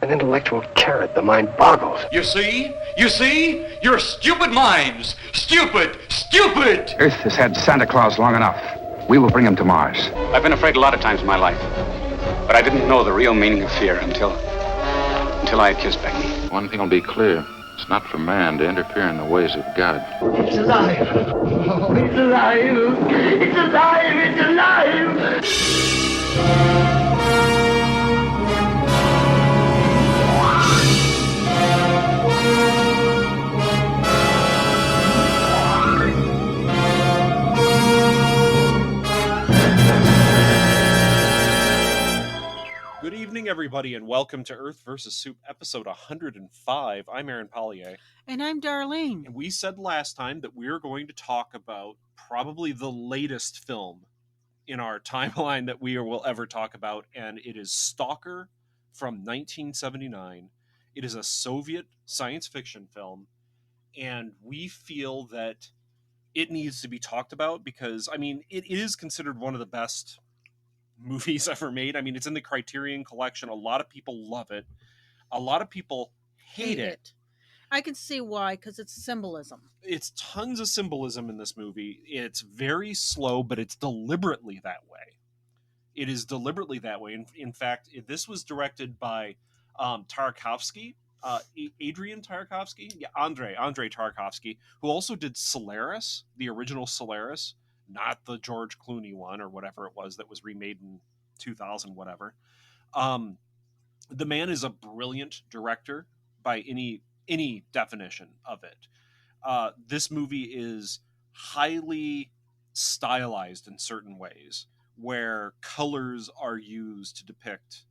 An intellectual carrot, the mind boggles. You see? You see? You're stupid minds! Stupid! Stupid! Earth has had Santa Claus long enough. We will bring him to Mars. I've been afraid a lot of times in my life, but I didn't know the real meaning of fear until I had kissed Becky. One thing will be clear. It's not for man to interfere in the ways of God. It's alive. Oh, it's alive. It's alive. It's alive. Good evening, everybody, and welcome to Earth vs. Soup, episode 105. I'm Aaron Pollier. And I'm Darlene. And we said last time that we're going to talk about probably the latest film in our timeline that we will ever talk about, and it is Stalker from 1979. It is a Soviet science fiction film, and we feel that it needs to be talked about because, I mean, it is considered one of the best movies ever made. I mean, it's in the Criterion Collection. A lot of people love it. A lot of people hate it. I can see why, because it's symbolism. It's tons of symbolism in this movie. It's very slow, but it's deliberately that way. It is deliberately that way. In fact, this was directed by Tarkovsky, Adrian Tarkovsky? Yeah, Andrei Tarkovsky, who also did Solaris, the original Solaris, not the George Clooney one or whatever it was that was remade in 2000, whatever. The man is a brilliant director by any definition of it. This movie is highly stylized in certain ways, where colors are used to depict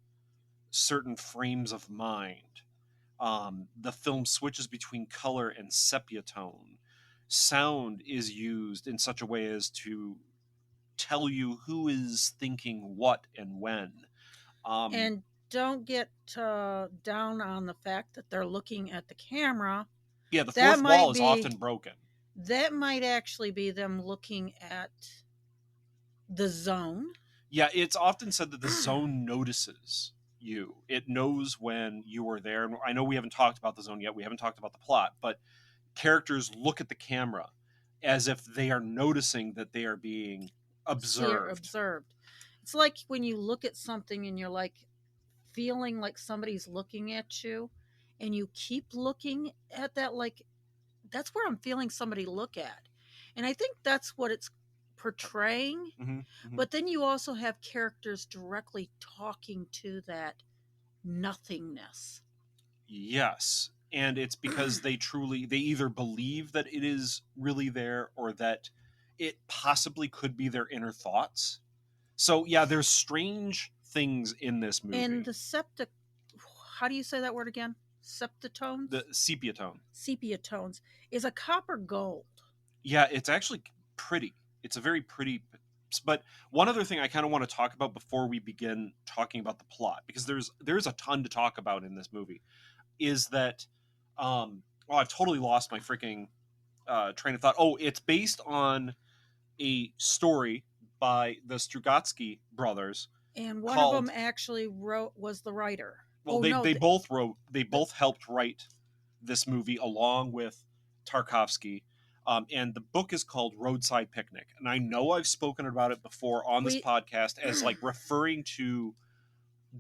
certain frames of mind. The film switches between color and sepia tone. Sound is used in such a way as to tell you who is thinking what and when. And don't get down on the fact that they're looking at the camera. Yeah, the fourth wall is often broken. That might actually be them looking at the zone. Yeah, it's often said that the zone notices you. It knows when you are there. And I know we haven't talked about the zone yet. We haven't talked about the plot, but characters look at the camera as if they are noticing that they are being observed. It's like when you look at something and you're like feeling like somebody's looking at you, and you keep looking at that, like that's where I'm feeling somebody look at. And I think that's what it's portraying. But then you also have characters directly talking to that nothingness. Yes. And it's because they either believe that it is really there or that it possibly could be their inner thoughts. So yeah, there's strange things in this movie. And the how do you say that word again? Septitones? The sepia tone. Sepia tones is a copper gold. Yeah, it's actually pretty. It's a very pretty. But one other thing I kind of want to talk about before we begin talking about the plot, because there's a ton to talk about in this movie, is that I've totally lost my freaking train of thought. Oh, it's based on a story by the Strugatsky brothers. And one of them actually was the writer. Well, they both helped write this movie along with Tarkovsky. And the book is called Roadside Picnic. And I know I've spoken about it before on this podcast as like referring to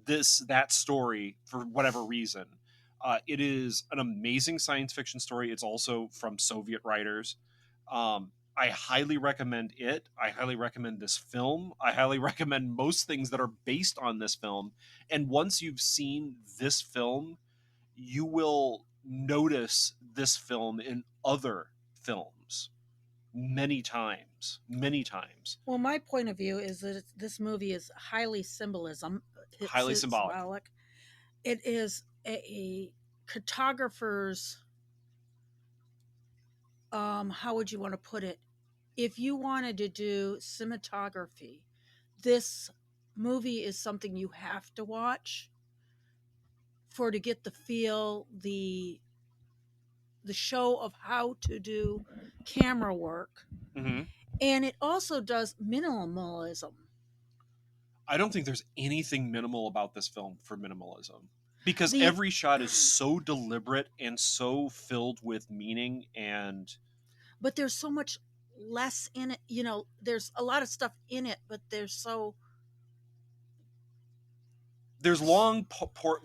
that story for whatever reason. It is an amazing science fiction story. It's also from Soviet writers. I highly recommend it. I highly recommend this film. I highly recommend most things that are based on this film. And once you've seen this film, you will notice this film in other films many times. Well, my point of view is that this movie is highly symbolic. It is a cartographer's, how would you want to put it? If you wanted to do cinematography, this movie is something you have to watch to get the feel, the show of how to do camera work. Mm-hmm. And it also does minimalism. I don't think there's anything minimal about this film for minimalism. because every shot is so deliberate and so filled with meaning, but there's so much less in it. There's a lot of stuff in it, but there's long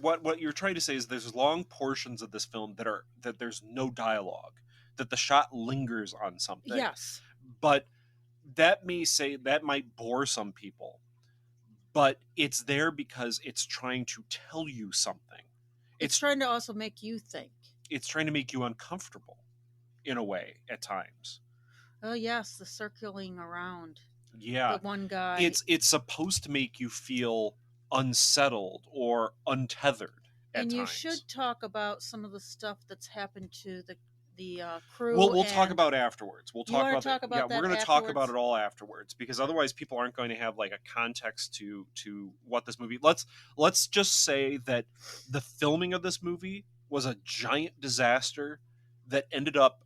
what you're trying to say is there's long portions of this film that there's no dialogue, that the shot lingers on something. Yes. But that might bore some people, but it's there because it's trying to tell you something. It's trying to also make you think. It's trying to make you uncomfortable in a way at times. Oh yes, the circling around. Yeah. The one guy. It's supposed to make you feel unsettled or untethered at and you times. should talk about some of the stuff that's happened to the crew. We'll talk about afterwards. We're going to talk about it all afterwards, because otherwise people aren't going to have like a context to what this movie. Let's just say that the filming of this movie was a giant disaster that ended up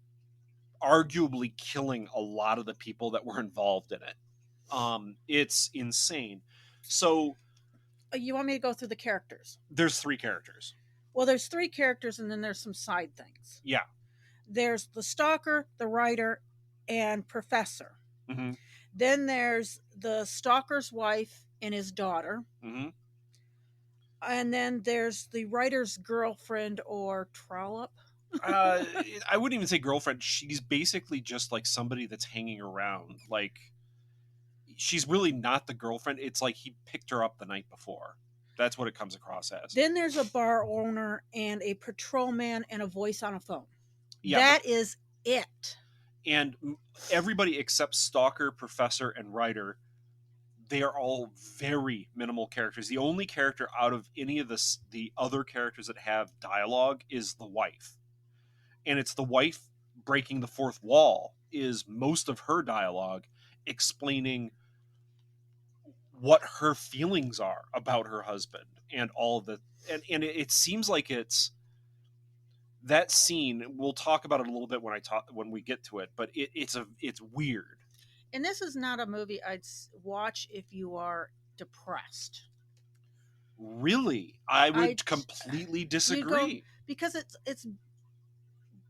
arguably killing a lot of the people that were involved in it. It's insane. So you want me to go through the characters? There's 3 characters. Well, there's 3 characters, and then there's some side things. Yeah. There's the stalker, the writer, and professor. Mm-hmm. Then there's the stalker's wife and his daughter. Mm-hmm. And then there's the writer's girlfriend or trollop. I wouldn't even say girlfriend. She's basically just like somebody that's hanging around. Like, she's really not the girlfriend. It's like he picked her up the night before. That's what it comes across as. Then there's a bar owner and a patrolman and a voice on a phone. Yeah, that is it. And everybody except Stalker, Professor, and Writer, they are all very minimal characters. The only character out of any of the other characters that have dialogue is the wife. And it's the wife breaking the fourth wall is most of her dialogue, explaining what her feelings are about her husband and all of the... And it seems like it's... That scene, we'll talk about it a little bit when we get to it, but it's weird. And this is not a movie I'd watch if you are depressed. Really? I would completely disagree. Because it's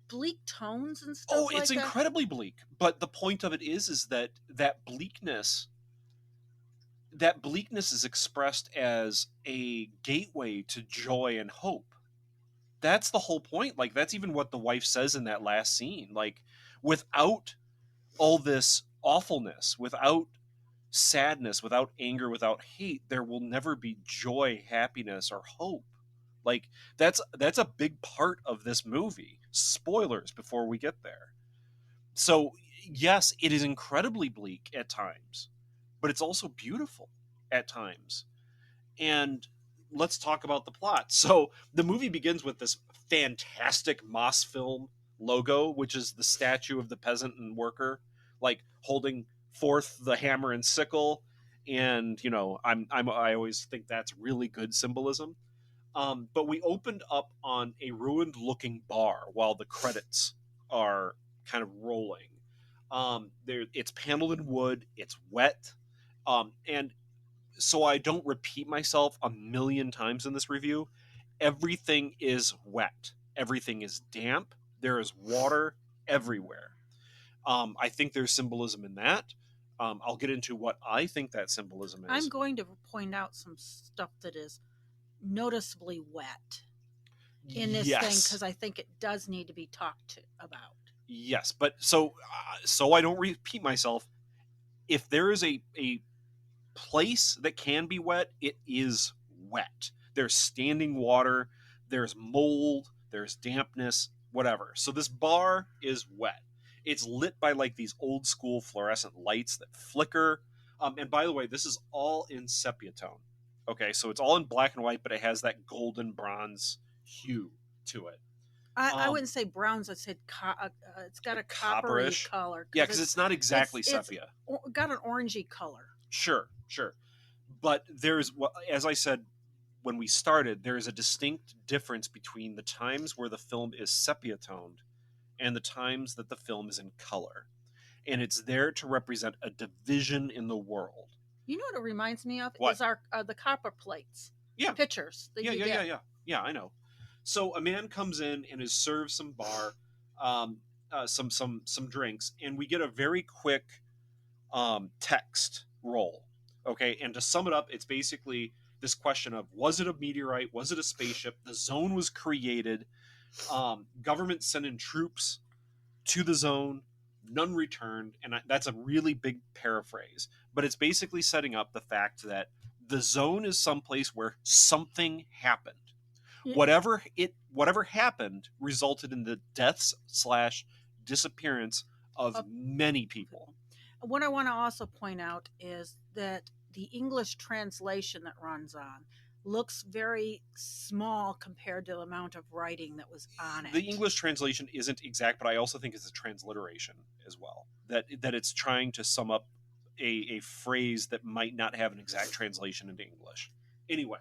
bleak tones and stuff. Oh, it's incredibly bleak. But the point of it is that bleakness is expressed as a gateway to joy and hope. That's the whole point. Like, that's even what the wife says in that last scene. Like, without all this awfulness, without sadness, without anger, without hate, there will never be joy, happiness, or hope. Like, that's a big part of this movie. Spoilers before we get there. So, yes, it is incredibly bleak at times, but it's also beautiful at times. And let's talk about the plot. So the movie begins with this fantastic Mosfilm logo, which is the statue of the peasant and worker, like holding forth the hammer and sickle. And, you know, I always think that's really good symbolism. But we opened up on a ruined looking bar while the credits are kind of rolling. It's paneled in wood. It's wet. And so I don't repeat myself a million times in this review, everything is wet. Everything is damp. There is water everywhere. I think there's symbolism in that. I'll get into what I think that symbolism is. I'm going to point out some stuff that is noticeably wet in this thing, because I think it does need to be talked about. Yes, but so I don't repeat myself, if there is a place that can be wet, it is wet. There's standing water, there's mold, there's dampness, whatever. So this bar is wet. It's lit by like these old school fluorescent lights that flicker. And by the way, this is all in sepia tone. Okay, so it's all in black and white, but it has that golden bronze hue to it. I wouldn't say browns. I said it's got a coppery color. Yeah, because it's not exactly sepia. It's got an orangey color. Sure. But there's, as I said when we started, there is a distinct difference between the times where the film is sepia toned and the times that the film is in color. And it's there to represent a division in the world. You know what it reminds me of? What? Is the copper plates. Yeah. Pictures. Yeah. Yeah, I know. So a man comes in and is served some some drinks, and we get a very quick text roll. Okay, and to sum it up, it's basically this question of, was it a meteorite? Was it a spaceship? The zone was created. Government sent in troops to the zone. None returned, and that's a really big paraphrase, but it's basically setting up the fact that the zone is someplace where something happened. Yeah. Whatever happened resulted in the deaths / disappearance of many people. What I want to also point out is that the English translation that runs on looks very small compared to the amount of writing that was on it. The English translation isn't exact, but I also think it's a transliteration as well. That it's trying to sum up a phrase that might not have an exact translation into English. Anyway.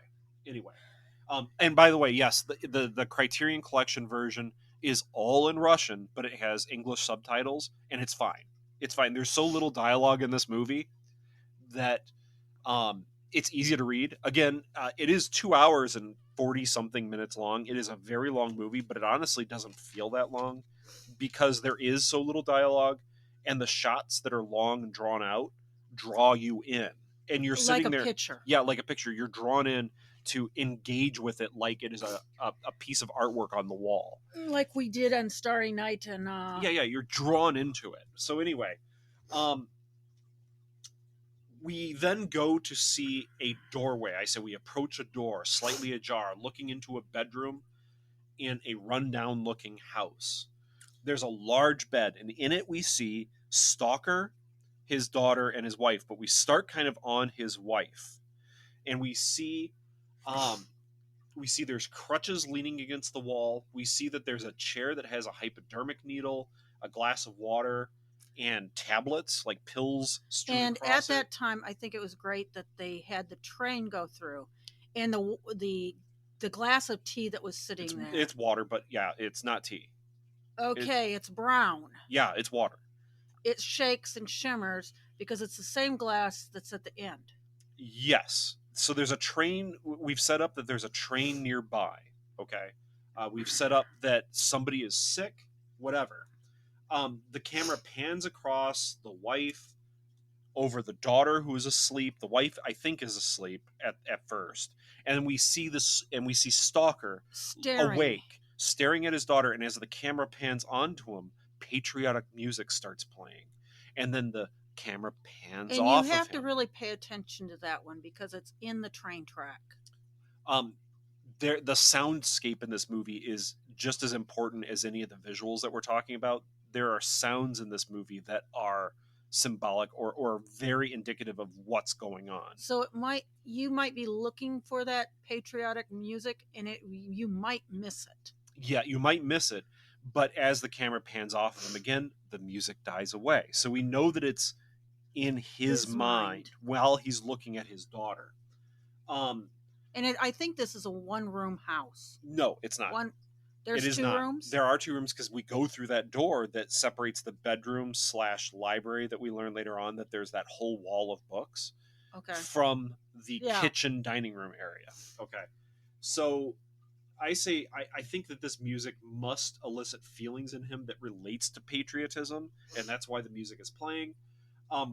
And by the way, yes, the Criterion Collection version is all in Russian, but it has English subtitles, and it's fine. It's fine. There's so little dialogue in this movie that it's easy to read. Again, it is 2 hours and 40 something minutes long. It is a very long movie, but it honestly doesn't feel that long because there is so little dialogue, and the shots that are long and drawn out draw you in. And you're sitting there. Picture. Yeah, like a picture. You're drawn in to engage with it like it is a piece of artwork on the wall. Like we did on Starry Night and Yeah, you're drawn into it. So anyway, we then go to see a doorway. I say we approach a door, slightly ajar, looking into a bedroom in a rundown looking house. There's a large bed, and in it we see Stalker, his daughter, and his wife, but we start kind of on his wife. And we see there's crutches leaning against the wall. We see that there's a chair that has a hypodermic needle, a glass of water, and tablets, like pills strewn and across at that time, I think it was great that they had the train go through, and the glass of tea that was sitting there. It's water, but yeah, it's not tea. Okay, it's brown. Yeah, it's water. It shakes and shimmers because it's the same glass that's at the end. Yes. So there's a train. We've set up that there's a train nearby. Okay. We've set up that somebody is sick, whatever. The camera pans across the wife over the daughter who is asleep. The wife, I think, is asleep at first. And we see Stalker awake, staring at his daughter. And as the camera pans onto him, patriotic music starts playing. And then the camera pans off of him. And you have to really pay attention to that one because it's in the train track. The soundscape in this movie is just as important as any of the visuals that we're talking about. There are sounds in this movie that are symbolic or very indicative of what's going on. So you might be looking for that patriotic music, and you might miss it. Yeah, you might miss it, but as the camera pans off of him again, the music dies away. So we know that it's in his mind while he's looking at his daughter. I think this is a one-room house. No, it's not. There's two rooms? There are 2 rooms because we go through that door that separates the bedroom / library that we learn later on that there's that whole wall of books from the kitchen dining room area. Okay. So I think that this music must elicit feelings in him that relates to patriotism, and that's why the music is playing.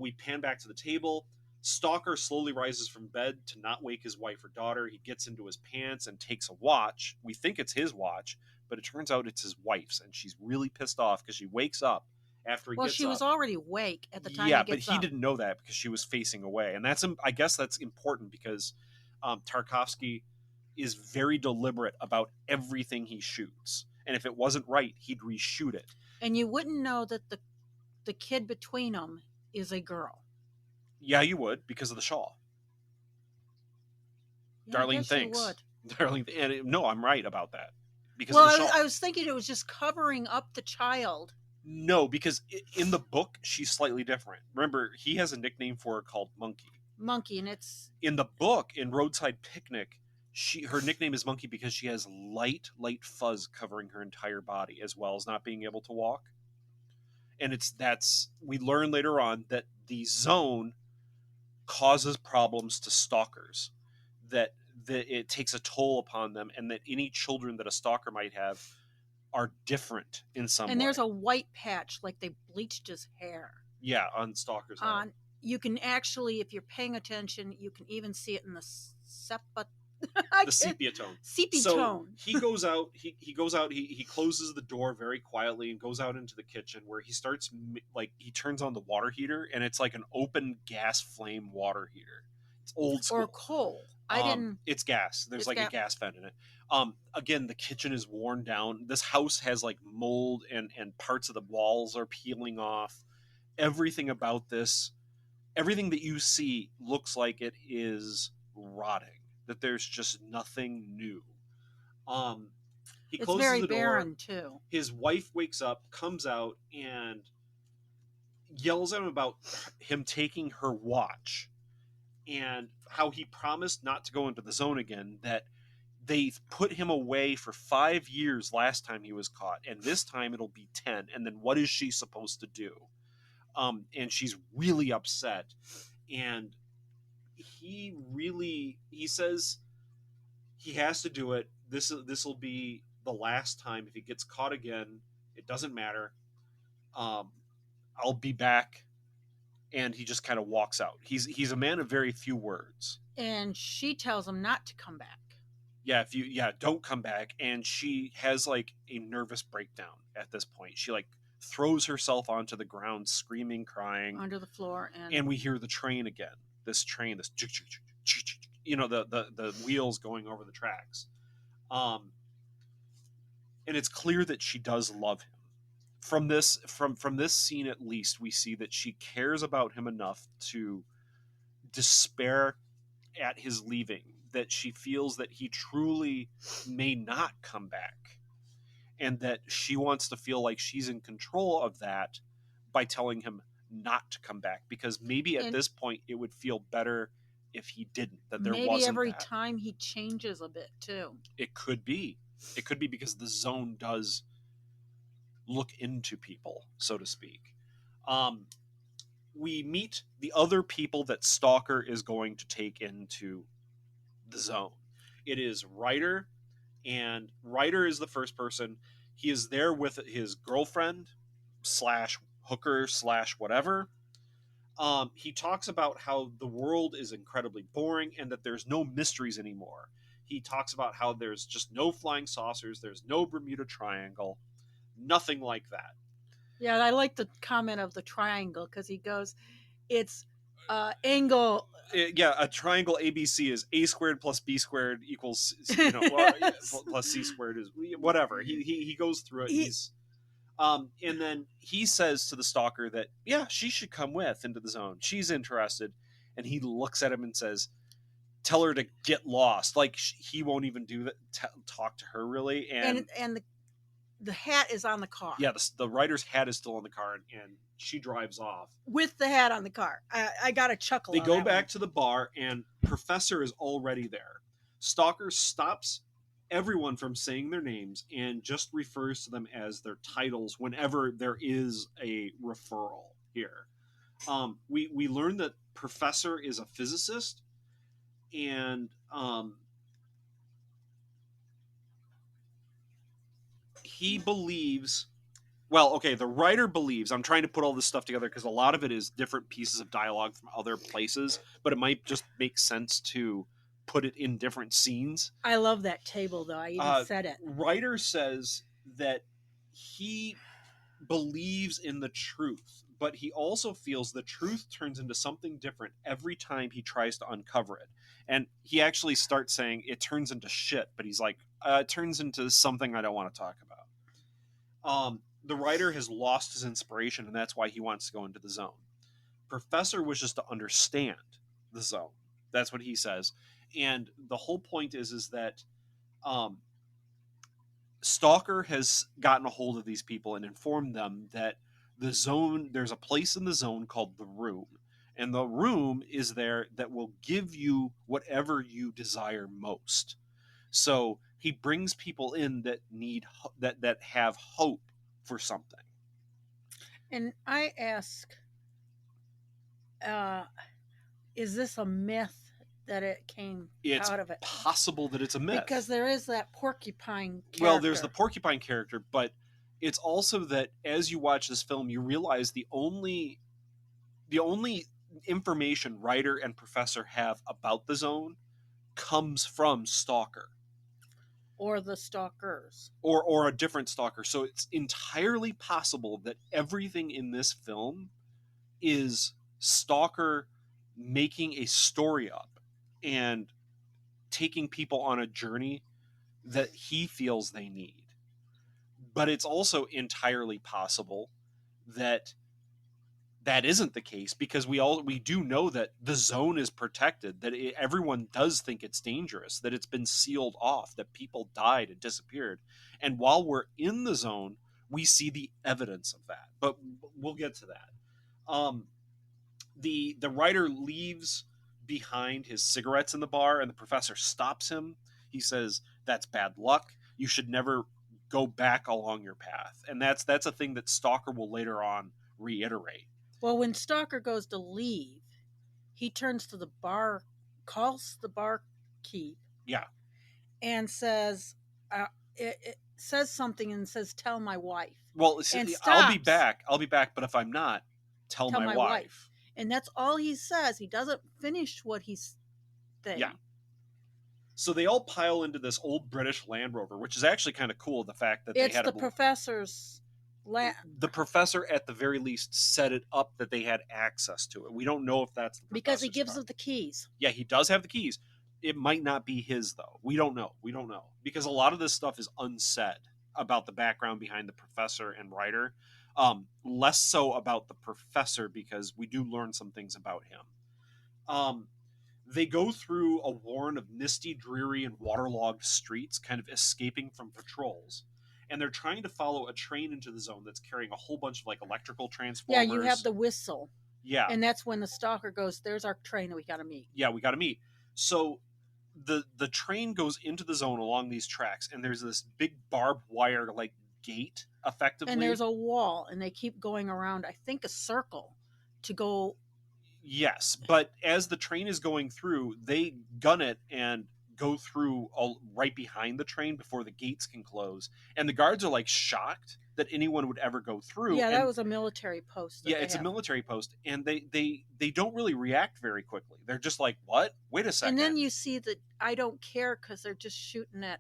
We pan back to the table. Stalker slowly rises from bed to not wake his wife or daughter. He gets into his pants and takes a watch. We think it's his watch, but it turns out it's his wife's, and she's really pissed off because she wakes up after he gets up. Well, she was already awake at the time he gets up. Yeah, but he didn't know that because she was facing away. And I guess that's important because Tarkovsky is very deliberate about everything he shoots. And if it wasn't right, he'd reshoot it. And you wouldn't know that the kid between them is a girl. Yeah, you would because of the shawl. Yeah, Darlene thinks. You would. Darlene, no, I'm right about that. Because well, of the shawl. I was thinking it was just covering up the child. No, because in the book she's slightly different. Remember, he has a nickname for her called Monkey. Monkey, and it's in the book in Roadside Picnic. Her nickname is Monkey because she has light fuzz covering her entire body as well as not being able to walk. And we learn later on that the zone causes problems to stalkers, that that it takes a toll upon them, and that any children that a stalker might have are different in some way. And there's a white patch, like they bleached his hair. Yeah, on Stalker's head. You can actually, if you're paying attention, you can even see it in the Sepia tone. Sepia so tone. He goes out. He goes out. He closes the door very quietly and goes out into the kitchen, where he starts he turns on the water heater, and it's like an open gas flame water heater. It's old school. Or coal. It's gas. There's a gas vent in it. Again, the kitchen is worn down. This house has like mold, and parts of the walls are peeling off. Everything about this, everything that you see looks like it is rotting. That there's just nothing new. He it's closes very the door. barren too. His wife wakes up, comes out, and yells at him about him taking her watch, and how he promised not to go into the zone again, that they put him away for 5 years last time he was caught, and this time it'll be 10. And then what is she supposed to do? And she's really upset. And he says he has to do it. This will be the last time. If he gets caught again, it doesn't matter. I'll be back. And he just kind of walks out. He's a man of very few words. And she tells him not to come back. Don't come back. And she has like a nervous breakdown at this point. She like throws herself onto the ground, screaming, crying under the floor, and we hear the train again. This train, this the wheels going over the tracks. And it's clear that she does love him. From this scene, at least, we see that she cares about him enough to despair at his leaving, that she feels that he truly may not come back, and that she wants to feel like she's in control of that by telling him not to come back, because maybe at this point it would feel better if he didn't, that there wasn't every that. time he changes a bit too. It could be because the zone does look into people, so to speak. We meet the other people that Stalker is going to take into the zone. It is Ryder, and Ryder is the first person. He is there with his girlfriend / hooker / whatever. He talks about how the world is incredibly boring and that there's no mysteries anymore. He talks about how there's just no flying saucers, there's no Bermuda Triangle, nothing like that. Yeah, I like the comment of the triangle, because he goes, it's angle. A triangle ABC is A squared plus B squared equals, plus C squared is whatever. He goes through it. And then he says to the Stalker that, she should come into the zone. She's interested. And he looks at him and says, tell her to get lost. Like, he won't even do that, talk to her really. And the hat is on the car. Yeah, the writer's hat is still on the car, and she drives off. With the hat on the car. I got a chuckle. They go back to the bar, and Professor is already there. Stalker stops everyone from saying their names and just refers to them as their titles whenever there is a referral here. We learn that Professor is a physicist, and he believes... the writer believes... I'm trying to put all this stuff together because a lot of it is different pieces of dialogue from other places, but it might just make sense to put it in different scenes. I love that table, though. I even said it. Writer says that he believes in the truth, but he also feels the truth turns into something different every time he tries to uncover it. And he actually starts saying it turns into shit, but he's like, it turns into something I don't want to talk about. The writer has lost his inspiration, and that's why he wants to go into the zone. Professor wishes to understand the zone. That's what he says. And the whole point is that Stalker has gotten a hold of these people and informed them that the zone, there's a place in the zone called the Room. And the Room is there that will give you whatever you desire most. So he brings people in that need that have hope for something. And I ask, is this a myth? that it came It's out of it. possible that it's a myth. Because there is that porcupine character. Well, there's the porcupine character, but it's also that as you watch this film, you realize the only information writer and professor have about the zone comes from Stalker. Or the stalkers. Or a different stalker. So it's entirely possible that everything in this film is Stalker making a story up and taking people on a journey that he feels they need. But it's also entirely possible that that isn't the case, because we do know that the zone is protected, that everyone does think it's dangerous, that it's been sealed off, that people died and disappeared. And while we're in the zone, we see the evidence of that. But we'll get to that. The writer leaves behind his cigarettes in the bar, and the professor stops him. He says, "That's bad luck. You should never go back along your path." And that's a thing that Stalker will later on reiterate. Well, when Stalker goes to leave, he turns to the bar, calls the barkeep. Yeah. And says, it says something and says, "Tell my wife." Well, and I'll be back, but if I'm not, tell my wife. And that's all he says. He doesn't finish what he's saying. Yeah. So they all pile into this old British Land Rover, which is actually kind of cool. The fact that it's they had the professor's land. The professor, at the very least, set it up that they had access to it. We don't know if that's the because he gives car. them the keys. Yeah, he does have the keys. It might not be his, though. We don't know. Because a lot of this stuff is unsaid about the background behind the professor and writer. Less so about the professor, because we do learn some things about him. They go through a warren of misty, dreary, and waterlogged streets, kind of escaping from patrols. And they're trying to follow a train into the zone that's carrying a whole bunch of electrical transformers. Yeah, you have the whistle. Yeah. And that's when the Stalker goes, "There's our train that we got to meet." Yeah, we got to meet. So the train goes into the zone along these tracks, and there's this big barbed wire gate, effectively. And there's a wall, and they keep going around, I think, a circle to go. Yes, but as the train is going through, they gun it and go through right behind the train before the gates can close. And the guards are shocked that anyone would ever go through. Yeah, that was a military post. Yeah, it's a military post, and they don't really react very quickly. They're just like, "What? Wait a second." And then you see that I don't care, because they're just shooting at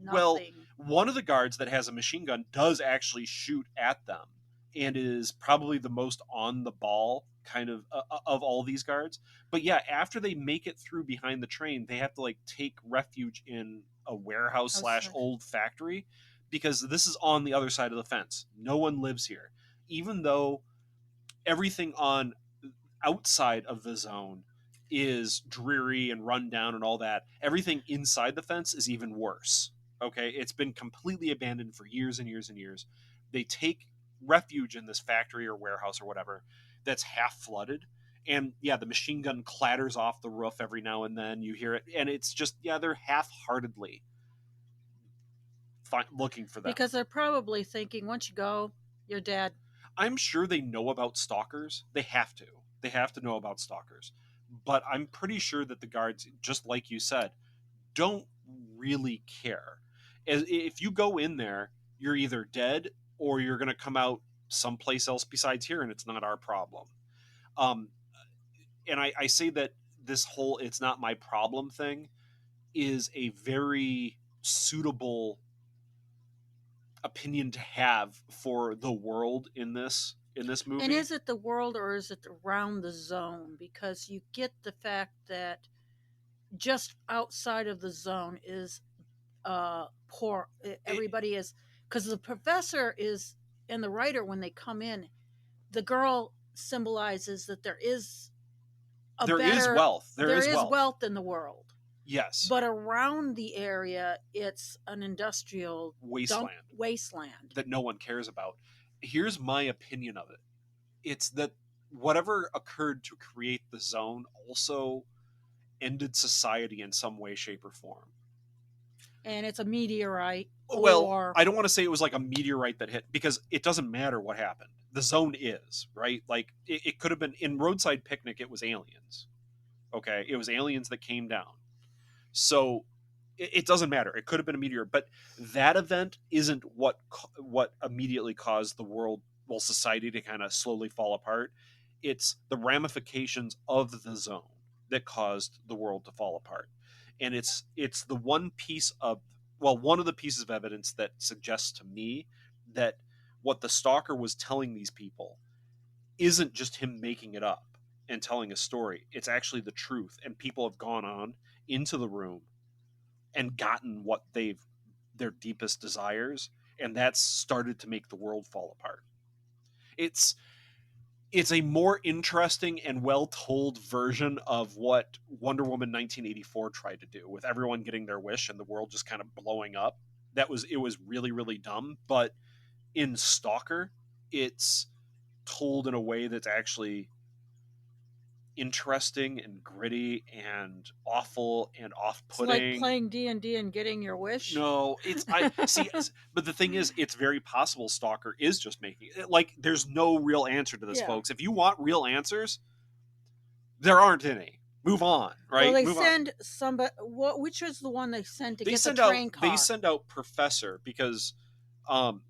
nothing. Well, one of the guards that has a machine gun does actually shoot at them, and is probably the most on the ball kind of all these guards. But yeah, after they make it through behind the train, they have to take refuge in a warehouse / old factory, because this is on the other side of the fence. No one lives here, even though everything on outside of the zone is dreary and run down and all that. Everything inside the fence is even worse. Okay, it's been completely abandoned for years and years and years. They take refuge in this factory or warehouse or whatever that's half flooded, and yeah, the machine gun clatters off the roof every now and then. You hear it, and it's just, yeah, they're half-heartedly looking for them, because they're probably thinking, once you go, you're dead. I'm sure they know about stalkers. They have to know about stalkers, but I'm pretty sure that the guards, just like you said, don't really care. If you go in there, you're either dead or you're going to come out someplace else besides here, and it's not our problem. And I say that this whole "it's not my problem" thing is a very suitable opinion to have for the world in this movie. And is it the world, or is it around the zone? Because you get the fact that just outside of the zone is poor. Everybody is, because the professor is, and the writer, when they come in, the girl symbolizes that there is wealth. There is wealth in the world. Yes. But around the area, it's an industrial wasteland that no one cares about. Here's my opinion of it. It's that whatever occurred to create the zone also ended society in some way, shape, or form. And it's a meteorite. Well, I don't want to say it was a meteorite that hit, because it doesn't matter what happened. The zone is, right? It could have been, in Roadside Picnic, it was aliens. Okay, it was aliens that came down. So it doesn't matter. It could have been a meteor, but that event isn't what immediately caused the world, well, society to kind of slowly fall apart. It's the ramifications of the zone that caused the world to fall apart. And it's the one piece of, well, one of the pieces of evidence that suggests to me that what the Stalker was telling these people isn't just him making it up and telling a story. It's actually the truth, and people have gone on into the room and gotten what their deepest desires, and that's started to make the world fall apart. It's a more interesting and well told version of what Wonder Woman 1984 tried to do, with everyone getting their wish and the world just kind of blowing up. It was really, really dumb, but in Stalker, it's told in a way that's actually interesting and gritty and awful and off-putting. It's like playing D&D and getting your wish. No, I see, but the thing is, it's very possible Stalker is just making it. Like, there's no real answer to this, folks. If you want real answers, there aren't any. Move on, right? Well, they Move send somebody. Which is the one they send to they get send the train out, car? They send out Professor because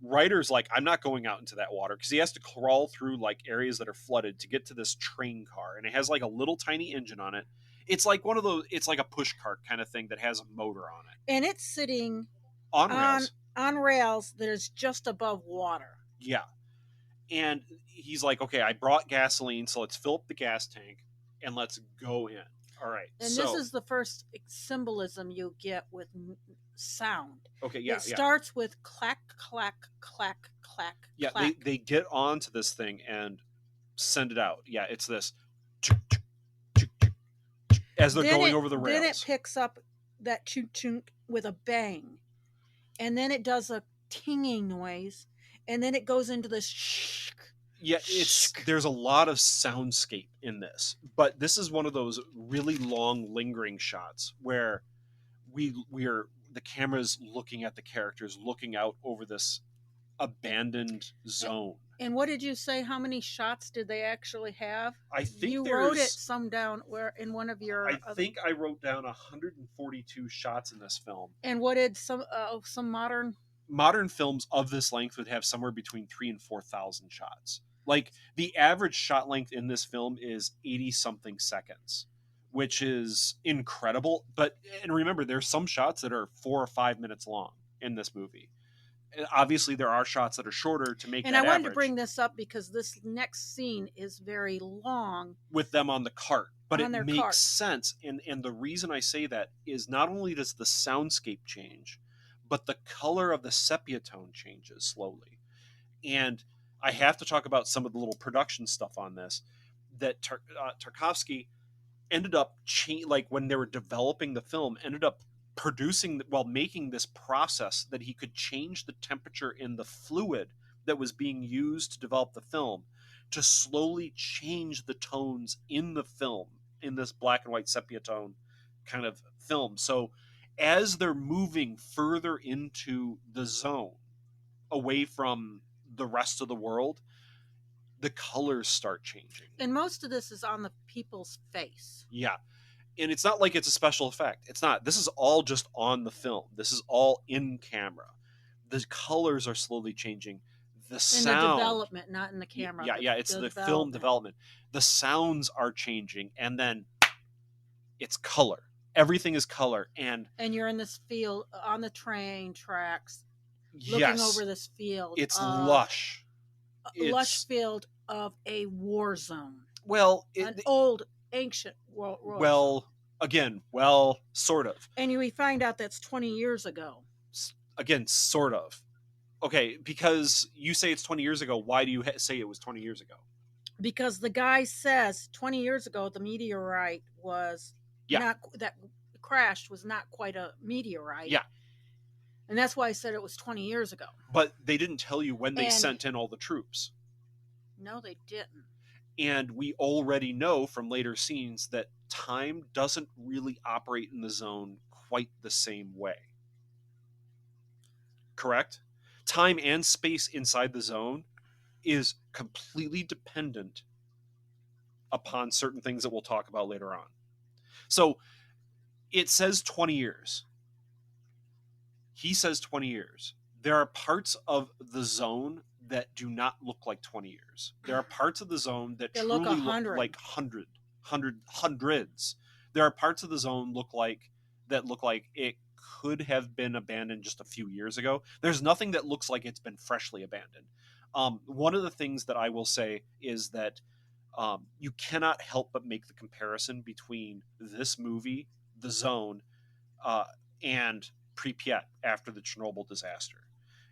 Ryder's like, I'm not going out into that water, because he has to crawl through like areas that are flooded to get to this train car, and it has like a little tiny engine on it. It's like one of those. It's like a push cart kind of thing that has a motor on it, and it's sitting on rails. On rails that is just above water. Yeah, and he's like, okay, I brought gasoline, so let's fill up the gas tank and let's go in. All right. And this is the first symbolism you get with sound. Okay, yeah. It starts with clack, clack, clack, clack, yeah, clack. They get onto this thing and send it out. Yeah, it's this as they're going over the rails. Then it picks up that chunk with a bang. And then it does a tinging noise. And then it goes into this shh. Yeah, there's a lot of soundscape in this, but this is one of those really long lingering shots where the camera's looking at the characters, looking out over this abandoned zone. And what did you say? How many shots did they actually have? I think you wrote it some down where in one of your. I think I wrote down 142 shots in this film. And what did some modern films of this length would have somewhere between 3,000 and 4,000 shots. Like, the average shot length in this film is 80 something seconds, which is incredible. And remember, there's some shots that are 4 or 5 minutes long in this movie. And obviously, there are shots that are shorter to make. And I wanted to bring this up because this next scene is very long with them on the cart, but it makes sense. And the reason I say that is not only does the soundscape change, but the color of the sepia tone changes slowly. And I have to talk about some of the little production stuff on this that Tarkovsky ended up when they were developing the film, ended up making this process that he could change the temperature in the fluid that was being used to develop the film to slowly change the tones in the film, in this black and white sepia tone kind of film. So as they're moving further into the zone, away from the rest of the world, the colors start changing. And most of this is on the people's face. Yeah. And it's not like it's a special effect. It's not. This is all just on the film. This is all in camera. The colors are slowly changing. The sound. In the development, not in the camera. Yeah, it's the film development. The sounds are changing, and then it's color. Everything is color. And you're in this field, on the train tracks, looking over this field. It's lush. Lush field of a war zone. Well, an old, ancient war zone. Again, sort of. And we find out that's 20 years ago. Again, sort of. Okay, because you say it's 20 years ago. Why do you say it was 20 years ago? Because the guy says 20 years ago the meteorite was that crashed was not quite a meteorite. Yeah. And that's why I said it was 20 years ago. But they didn't tell you when they sent in all the troops. No, they didn't. And we already know from later scenes that time doesn't really operate in the zone quite the same way. Correct? Time and space inside the zone is completely dependent upon certain things that we'll talk about later on. So it says 20 years. He says 20 years. There are parts of the zone that do not look like 20 years. There are parts of the zone that They truly look 100. look like hundreds. There are parts of the zone that look like it could have been abandoned just a few years ago. There's nothing that looks like it's been freshly abandoned. One of the things that I will say is that you cannot help but make the comparison between this movie, The Zone, and Pripyat after the Chernobyl disaster.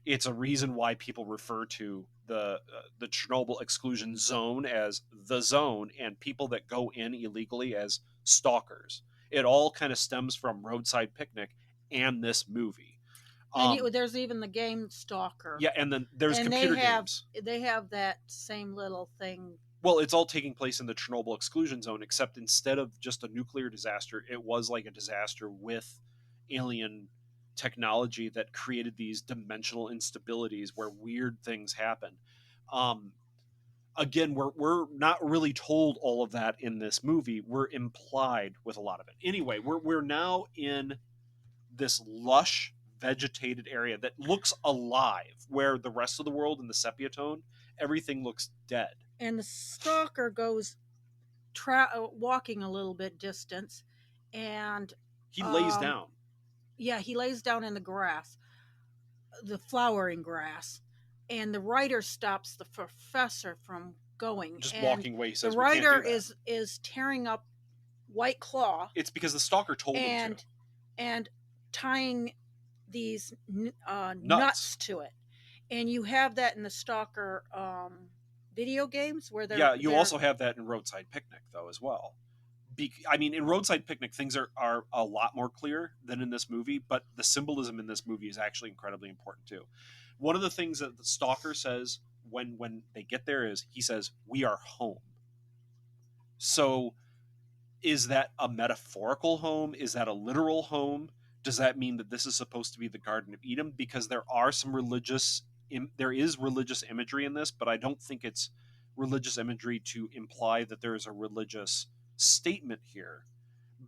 It's a reason why people refer to the Chernobyl exclusion zone as the zone, and people that go in illegally as stalkers. It all kind of stems from Roadside Picnic and this movie. And there's even the game Stalker. Yeah, and then there's and computer games. They have that same little thing. Well, it's all taking place in the Chernobyl exclusion zone, except instead of just a nuclear disaster, it was like a disaster with alien technology that created these dimensional instabilities where weird things happen. Again, we're not really told all of that in this movie. We're implied with a lot of it. Anyway, we're now in this lush vegetated area that looks alive, where the rest of the world in the sepia tone, everything looks dead. And the stalker goes walking a little bit distance, and he lays down. Yeah, he lays down in the grass, the flowering grass, and the writer stops the professor from going. Just walking away. He says, the writer is tearing up White Claw. It's because the stalker told him to. And tying these nuts to it. And you have that in the Stalker video games where you also have that in Roadside Picnic though as well. In Roadside Picnic things are a lot more clear than in this movie, but the symbolism in this movie is actually incredibly important too. One of the things that the stalker says when they get there is he says, "We are home." So is that a metaphorical home? Is that a literal home? Does that mean that this is supposed to be the Garden of Eden? Because there is religious imagery in this, but I don't think it's religious imagery to imply that there is a religious statement here.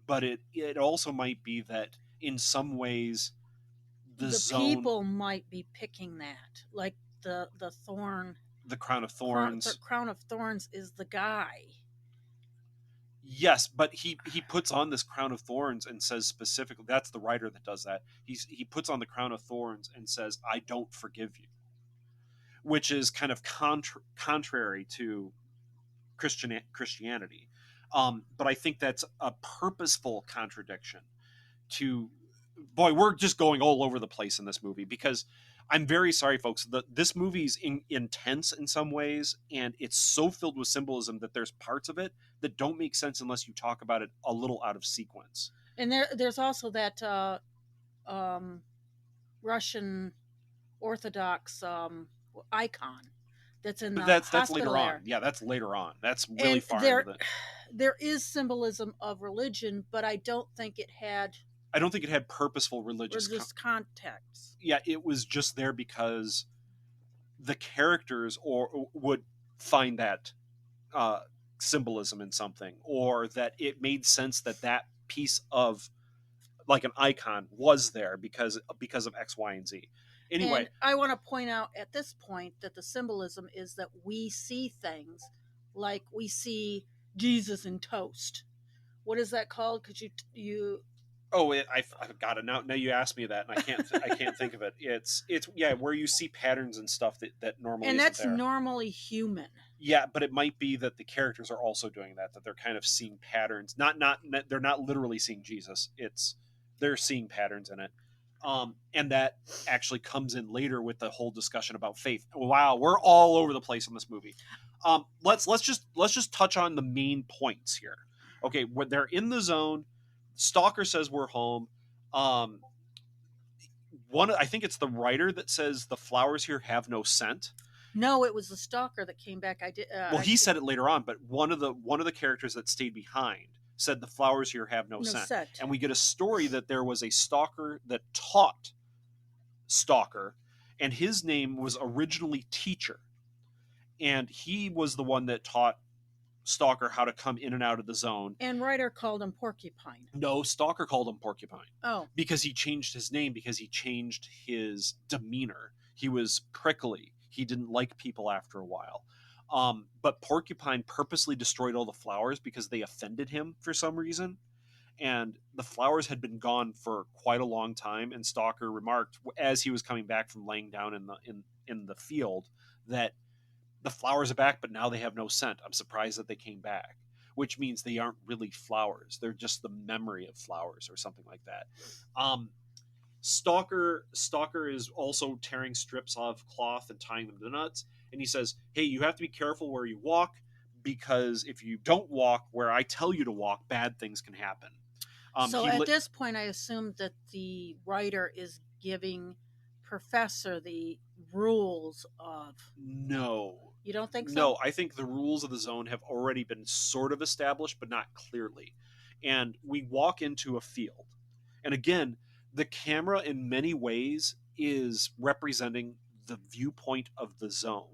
But it also might be that in some ways the zone, people might be picking that, like the thorn, the crown of thorns. The crown of thorns is the guy. Yes, but he puts on this crown of thorns and says specifically, that's the writer that does that. He puts on the crown of thorns and says, "I don't forgive you," which is kind of contrary to Christianity. But I think that's a purposeful contradiction to, boy, we're just going all over the place in this movie because I'm very sorry, folks. This movie's intense in some ways, and it's so filled with symbolism that there's parts of it that don't make sense unless you talk about it a little out of sequence. And there's also that Russian Orthodox icon that's in the that's later on. Yeah, that's later on. That's really far into it. There is symbolism of religion, but I don't think it had purposeful religious context. Yeah, it was just there because the characters would find that symbolism in something, or that it made sense that piece of like an icon was there because of X, Y, and Z. Anyway, and I want to point out at this point that the symbolism is that we see things like we see Jesus in toast. What is that called? Because you Oh, I've got it now. Now you asked me that, and I can't think of it. It's where you see patterns and stuff that normally and that's isn't there. Normally human. Yeah, but it might be that the characters are also doing that they're kind of seeing patterns. Not they're not literally seeing Jesus. They're seeing patterns in it. And that actually comes in later with the whole discussion about faith. Wow, we're all over the place in this movie. Let's just touch on the main points here. Okay, when they're in the zone, Stalker says we're home. I think it's the writer that says the flowers here have no scent. No, it was the Stalker that came back. He said it later on, but one of the characters that stayed behind said the flowers here have no scent. And we get a story that there was a stalker that taught Stalker, and his name was originally Teacher, and he was the one that taught Stalker how to come in and out of the zone. And Ryder called him Porcupine. No, Stalker called him Porcupine. Oh. Because he changed his name, because he changed his demeanor. He was prickly. He didn't like people after a while. But Porcupine purposely destroyed all the flowers because they offended him for some reason. And the flowers had been gone for quite a long time. And Stalker remarked, as he was coming back from laying down in the field, that the flowers are back, but now they have no scent. I'm surprised that they came back, which means they aren't really flowers. They're just the memory of flowers or something like that. Stalker is also tearing strips of cloth and tying them to nuts. And he says, hey, you have to be careful where you walk, because if you don't walk where I tell you to walk, bad things can happen. So at this point, I assume that the writer is giving Professor the rules of... No. You don't think so? No, I think the rules of the zone have already been sort of established, but not clearly. And we walk into a field. And again, the camera in many ways is representing the viewpoint of the zone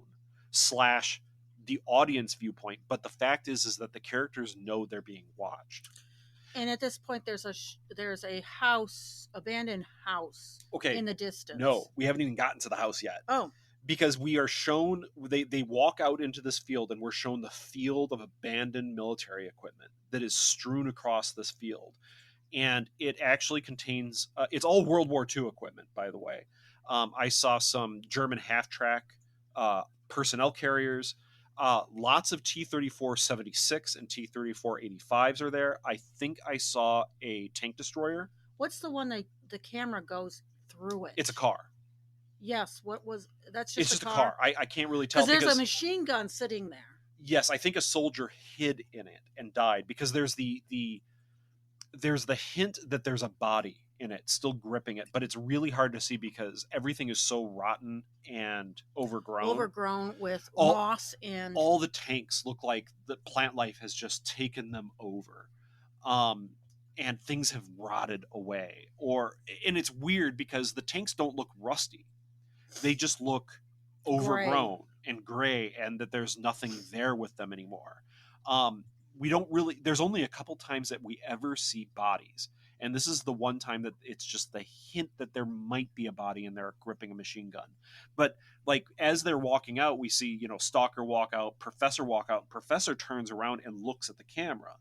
/ the audience viewpoint. But the fact is that the characters know they're being watched. And at this point, there's a house, abandoned house, in the distance. No, we haven't even gotten to the house yet. Oh. Because we are shown, they walk out into this field, and we're shown the field of abandoned military equipment that is strewn across this field. And it actually contains, it's all World War II equipment, by the way. I saw some German half-track personnel carriers. Lots of T-34-76 and T-34-85s are there. I think I saw a tank destroyer. What's the one that the camera goes through it? It's a car. Yes. That's just it's just a car. I can't really tell. Because there's a machine gun sitting there. Yes, I think a soldier hid in it and died, because there's the hint that there's a body in it still gripping it, but it's really hard to see because everything is so rotten and overgrown with moss, and all the tanks look like the plant life has just taken them over. And things have rotted away, and it's weird because the tanks don't look rusty. They just look overgrown and gray, and that there's nothing there with them anymore. There's only a couple times that we ever see bodies. And this is the one time that it's just the hint that there might be a body in there gripping a machine gun. But like, as they're walking out, we see, Stalker walk out, Professor walk out. Professor turns around and looks at the camera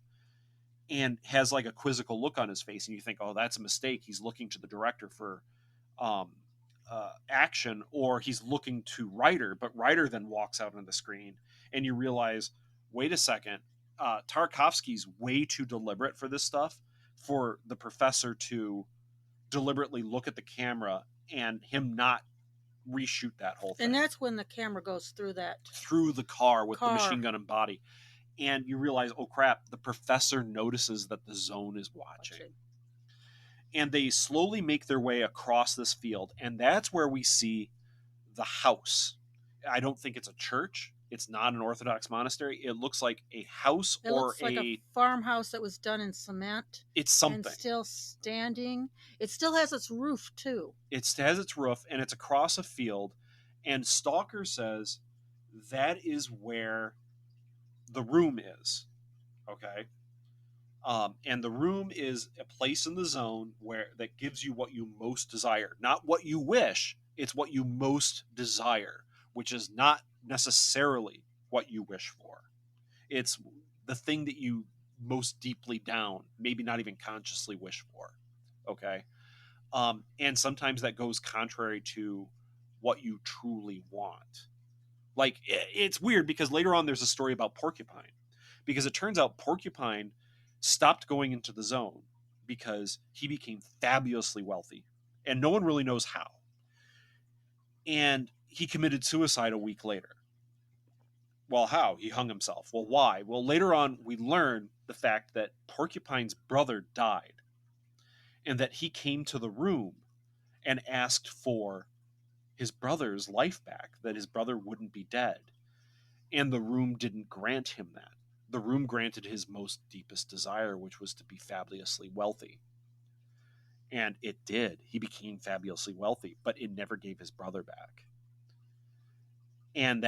and has like a quizzical look on his face. And you think, oh, that's a mistake. He's looking to the director for action, or he's looking to Ryder. But Ryder then walks out on the screen, and you realize, wait a second, Tarkovsky's way too deliberate for this stuff, for the Professor to deliberately look at the camera and him not reshoot that whole thing. And that's when the camera goes through the car with the machine gun and body. And you realize, oh crap, the Professor notices that the zone is watching. And they slowly make their way across this field, and that's where we see the house. I don't think it's a church. It's not an Orthodox monastery. It looks like a house looks like a farmhouse that was done in cement. It's something. And still standing. It still has its roof, too. It has its roof, and it's across a field. And Stalker says that is where the room is. Okay? And the room is a place in the zone that gives you what you most desire. Not what you wish, it's what you most desire, which is not necessarily what you wish for. It's the thing that you most deeply down, maybe not even consciously wish for. Okay? And sometimes that goes contrary to what you truly want. Like, it's weird because later on there's a story about Porcupine. Because it turns out Porcupine stopped going into the zone because he became fabulously wealthy. And no one really knows how. And he committed suicide a week later. Well, how? He hung himself. Well, why? Well, later on, we learn the fact that Porcupine's brother died. And that he came to the room and asked for his brother's life back, that his brother wouldn't be dead. And the room didn't grant him that. The room granted his most deepest desire, which was to be fabulously wealthy. And it did. He became fabulously wealthy, but it never gave his brother back. And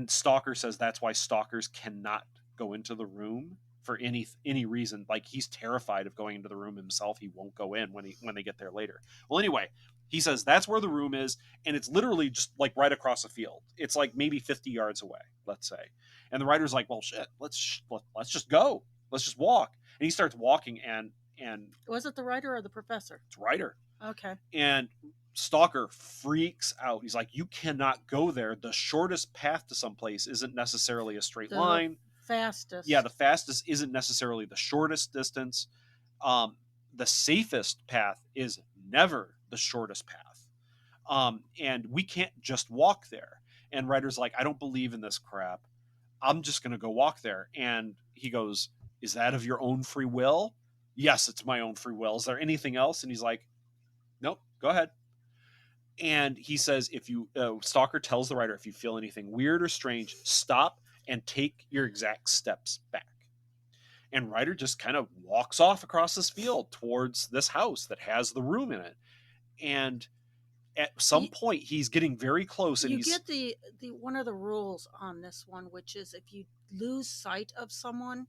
Stalker says that's why stalkers cannot go into the room for any reason. Like, he's terrified of going into the room himself. He won't go in when they get there later. Well, anyway, he says that's where the room is, and it's literally just like right across the field. It's like maybe 50 yards away, let's say. And the writer's like, well, shit, let's just go. Let's just walk. And he starts walking, and Was it the writer or the professor? it's Ryder. Okay. And Stalker freaks out. He's like, you cannot go there. The shortest path to someplace isn't necessarily a straight line. Fastest. Yeah, the fastest isn't necessarily the shortest distance. The safest path is never the shortest path. And we can't just walk there. And Ryder's like, I don't believe in this crap. I'm just going to go walk there. And he goes, is that of your own free will? Yes, it's my own free will. Is there anything else? And he's like, nope, go ahead. And he says, if you, Stalker tells the writer, if you feel anything weird or strange, stop and take your exact steps back. And Ryder just kind of walks off across this field towards this house that has the room in it. And at some point, he's getting very close. And you get the one of the rules on this one, which is if you lose sight of someone,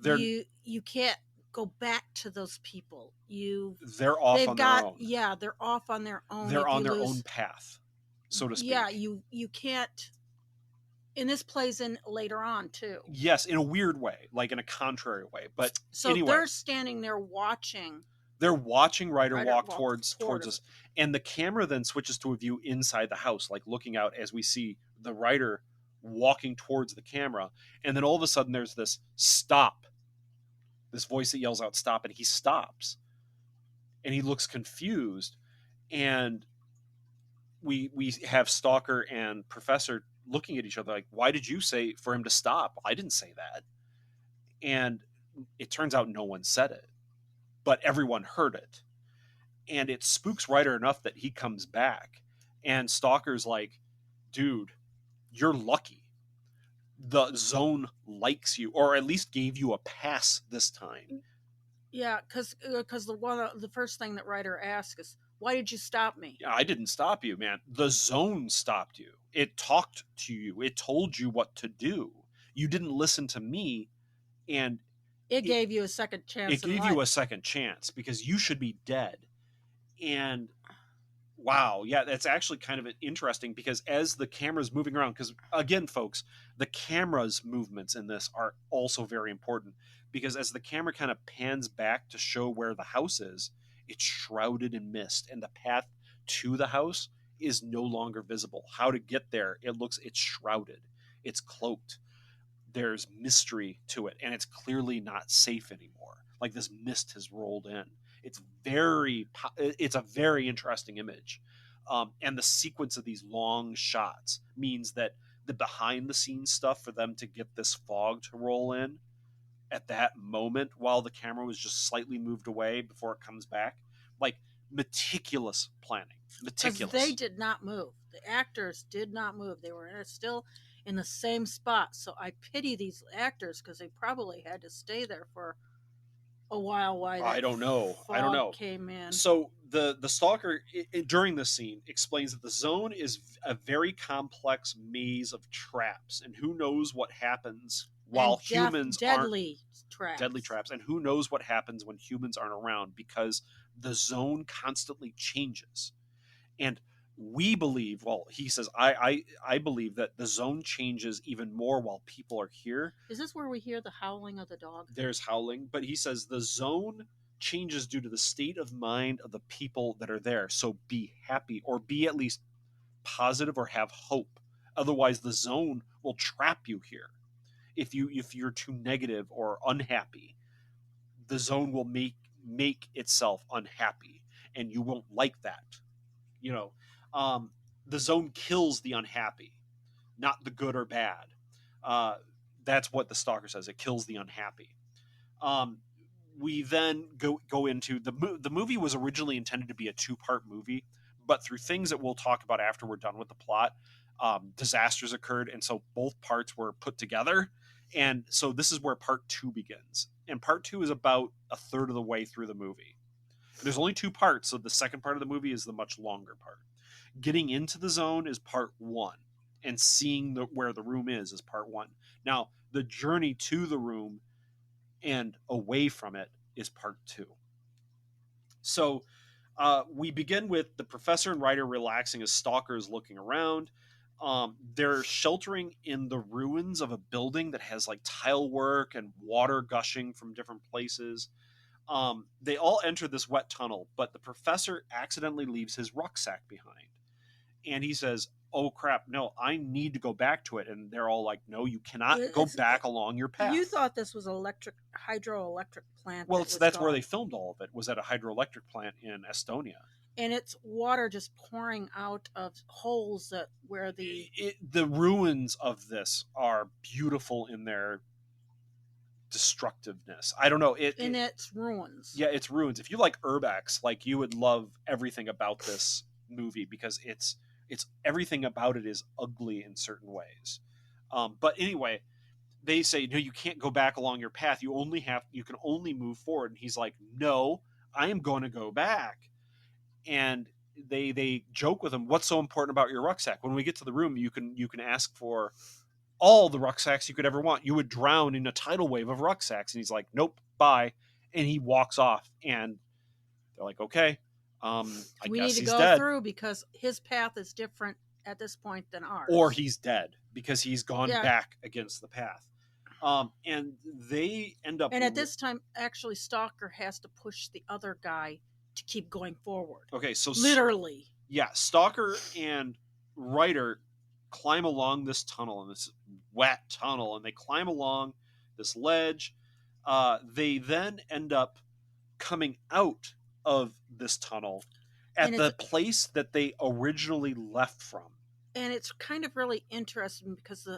you can't go back to those people. They're off on their own. Yeah, they're off on their own. They're on their own path, so to speak. Yeah, you can't. And this plays in later on too. Yes, in a weird way, like in a contrary way. But so anyway, they're standing there watching. They're watching Ryder walk towards toward us, and the camera then switches to a view inside the house, like looking out as we see the Ryder walking towards the camera, and then all of a sudden there's this stop. This voice that yells out stop, and he stops, and he looks confused, and we have Stalker and Professor looking at each other like, why did you say for him to stop? I didn't say that. And it turns out no one said it, but everyone heard it. And it spooks Ryder enough that he comes back, and Stalker's like, dude, you're lucky. The zone likes you, or at least gave you a pass this time. Yeah, because the first thing that Ryder asks is, why did you stop me? Yeah, I didn't stop you, man. The zone stopped you. It talked to you. It told you what to do. You didn't listen to me, and it gave you a second chance. It gave you a second chance because you should be dead. And wow, yeah, that's actually kind of interesting because as the camera's moving around, because again, folks, the camera's movements in this are also very important because as the camera kind of pans back to show where the house is, it's shrouded in mist, and the path to the house is no longer visible. How to get there, it's shrouded, it's cloaked. There's mystery to it, and it's clearly not safe anymore. Like this mist has rolled in. It's a very interesting image. And the sequence of these long shots means that the behind the scenes stuff for them to get this fog to roll in at that moment while the camera was just slightly moved away before it comes back, like meticulous planning. Meticulous. They did not move. The actors did not move. They were still in the same spot. So I pity these actors because they probably had to stay there for a while. I don't know. Came in. So the Stalker during this scene explains that the zone is a very complex maze of traps, and who knows what happens while humans deadly traps, and who knows what happens when humans aren't around because the zone constantly changes. And we believe, well, he says, I believe that the zone changes even more while people are here. Is this where we hear the howling of the dog? There's howling, but he says the zone changes due to the state of mind of the people that are there. So be happy, or be at least positive, or have hope. Otherwise, the zone will trap you here. If you're too negative or unhappy, the zone will make itself unhappy, and you won't like that. The zone kills the unhappy, not the good or bad. That's what the Stalker says. It kills the unhappy. We then go into the movie was originally intended to be a 2-part movie, but through things that we'll talk about after we're done with the plot, disasters occurred, and so both parts were put together. And so this is where part 2 begins. And part 2 is about a third of the way through the movie. There's only 2 parts, so the second part of the movie is the much longer part. Getting into the zone is part 1. and seeing where the room is part one. Now, the journey to the room and away from it is part two. So we begin with the professor and writer relaxing as Stalker is looking around. They're sheltering in the ruins of a building that has like tile work and water gushing from different places. They all enter this wet tunnel, but the professor accidentally leaves his rucksack behind. And he says, "Oh crap, no, I need to go back to it." And they're all like, "No, you cannot go back along your path." You thought this was hydroelectric plant. Well, that's where they filmed all of it, was at a hydroelectric plant in Estonia. And it's water just pouring out of holes where the ruins of this are beautiful in their destructiveness. I don't know. It's ruins. Yeah, it's ruins. If you like urbex, like, you would love everything about this movie, because it's everything about it is ugly in certain ways. But anyway, they say, "No, you can't go back along your path. You can only move forward." And he's like, "No, I am going to go back." And they joke with him, "What's so important about your rucksack? When we get to the room, you can ask for all the rucksacks you could ever want. You would drown in a tidal wave of rucksacks." And he's like, "Nope, bye." And he walks off, and they're like, "Okay, I we guess need to he's go dead." through because his path is different at this point than ours. Or he's dead because he's gone back against the path. And they end up... And at this time, actually, Stalker has to push the other guy to keep going forward. Okay, so... Literally. Yeah, Stalker and Ryder climb along this tunnel, in this wet tunnel, and they climb along this ledge. They then end up coming out of this tunnel at the place that they originally left from. And it's kind of really interesting because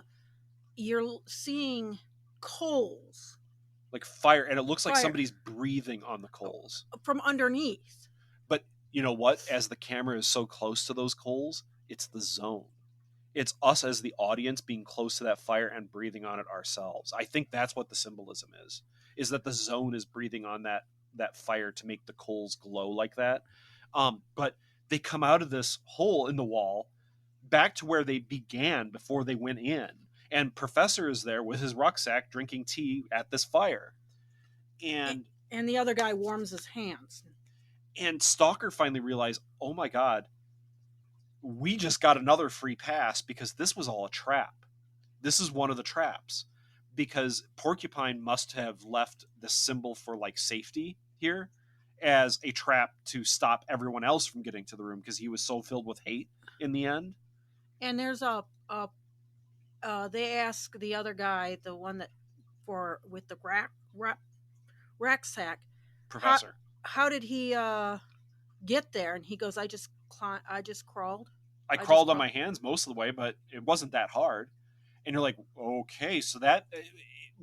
you're seeing coals. Like fire, and it looks like somebody's breathing on the coals. From underneath. But you know what? As the camera is so close to those coals, it's the zone. It's us as the audience being close to that fire and breathing on it ourselves. I think that's what the symbolism is that the zone is breathing on that fire to make the coals glow like that. But they come out of this hole in the wall back to where they began before they went in. And Professor is there with his rucksack drinking tea at this fire. And the other guy warms his hands. And Stalker finally realized, "Oh my God, we just got another free pass, because this was all a trap. This is one of the traps." Because Porcupine must have left the symbol for like safety here as a trap to stop everyone else from getting to the room, because he was so filled with hate in the end. And there's they ask the other guy, the one that with the rucksack, Professor, how did he get there? And he goes, I just crawled. I crawled on my hands most of the way, but it wasn't that hard." And you're like, okay, so that,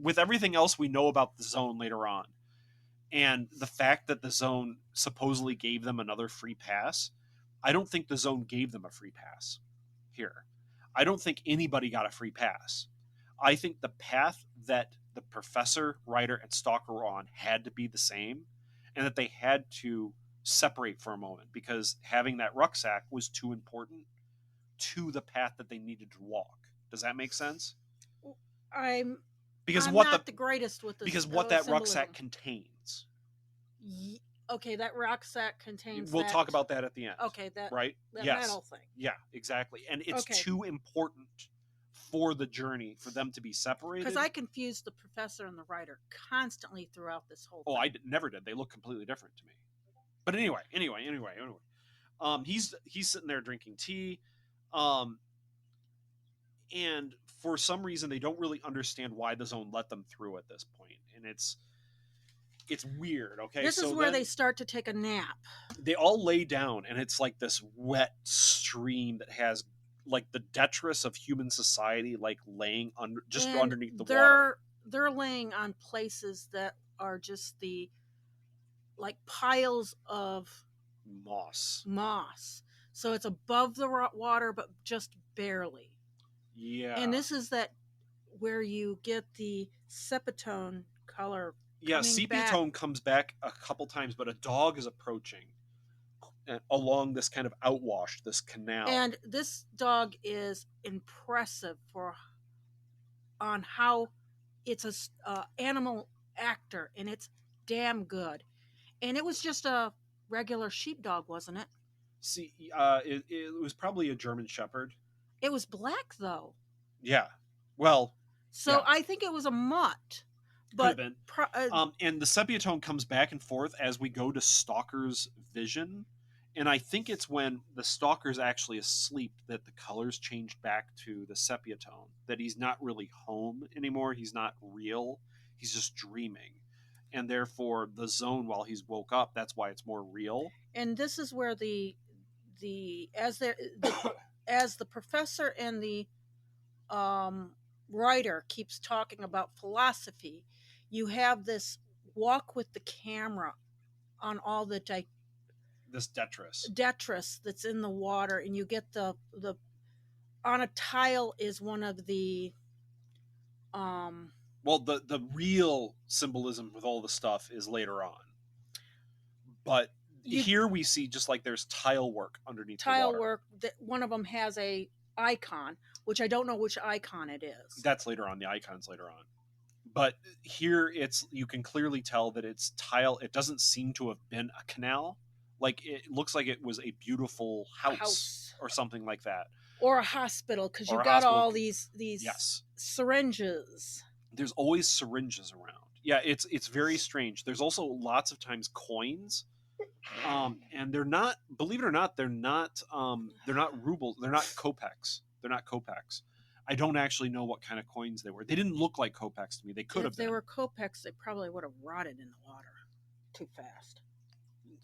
with everything else we know about the zone later on, and the fact that the zone supposedly gave them another free pass, I don't think the zone gave them a free pass here. I don't think anybody got a free pass. I think the path that the Professor, Ryder, and Stalker were on had to be the same, and that they had to separate for a moment, because having that rucksack was too important to the path that they needed to walk. Does that make sense? I'm what not the greatest with this. Because what that rucksack contains. Okay, that rucksack contains. We'll talk about that at the end. Okay, that right. That yes. metal thing. Yeah, exactly, and it's too important for the journey for them to be separated. Because I confused the Professor and the Ryder constantly throughout this whole thing. I never did. They look completely different to me. But anyway. He's sitting there drinking tea. And for some reason, they don't really understand why the zone let them through at this point. And it's weird, okay? This is where they start to take a nap. They all lay down, and it's like this wet stream that has like the detritus of human society, like laying underneath the water. They're laying on places that are just like piles of moss. So it's above the water, but just barely. Yeah. And this is where you get the sepatone color. Yeah, sepia tone comes back a couple times, but a dog is approaching. along this kind of outwash, this canal. And this dog is impressive on how it's a animal actor, and it's damn good. And it was just a regular sheepdog, wasn't it? See, it was probably a German Shepherd. It was black though. Yeah. Well, so yeah. I think it was a mutt. But But and the sepia tone comes back and forth as we go to Stalker's vision, and I think it's when the Stalker's actually asleep that the colors change back to the sepia tone. That he's not really home anymore. He's not real. He's just dreaming, and therefore the zone while he's woke up. That's why it's more real. and this is where as the professor and the writer keeps talking about philosophy, you have this walk with the camera on all the This detritus. that's in the water, and you get the on a tile is one of the Well, the real symbolism with all the stuff is later on, but here we see just like there's tile work underneath the water. work that one of them has a icon, which I don't know which icon it is. That's later on. The icon's later on. But here you can clearly tell that it's tile. It doesn't seem to have been a canal. Like it looks like it was a beautiful house or something like that. Or a hospital, because you've got all these yes. syringes. There's always syringes around. Yeah, it's very strange. There's also lots of times coins. And they're not, believe it or not, they're not rubles. They're not kopecks. They're not kopecks. I don't actually know what kind of coins they were. They didn't look like kopecks to me. They could have been. If they were kopecks, they probably would have rotted in the water too fast.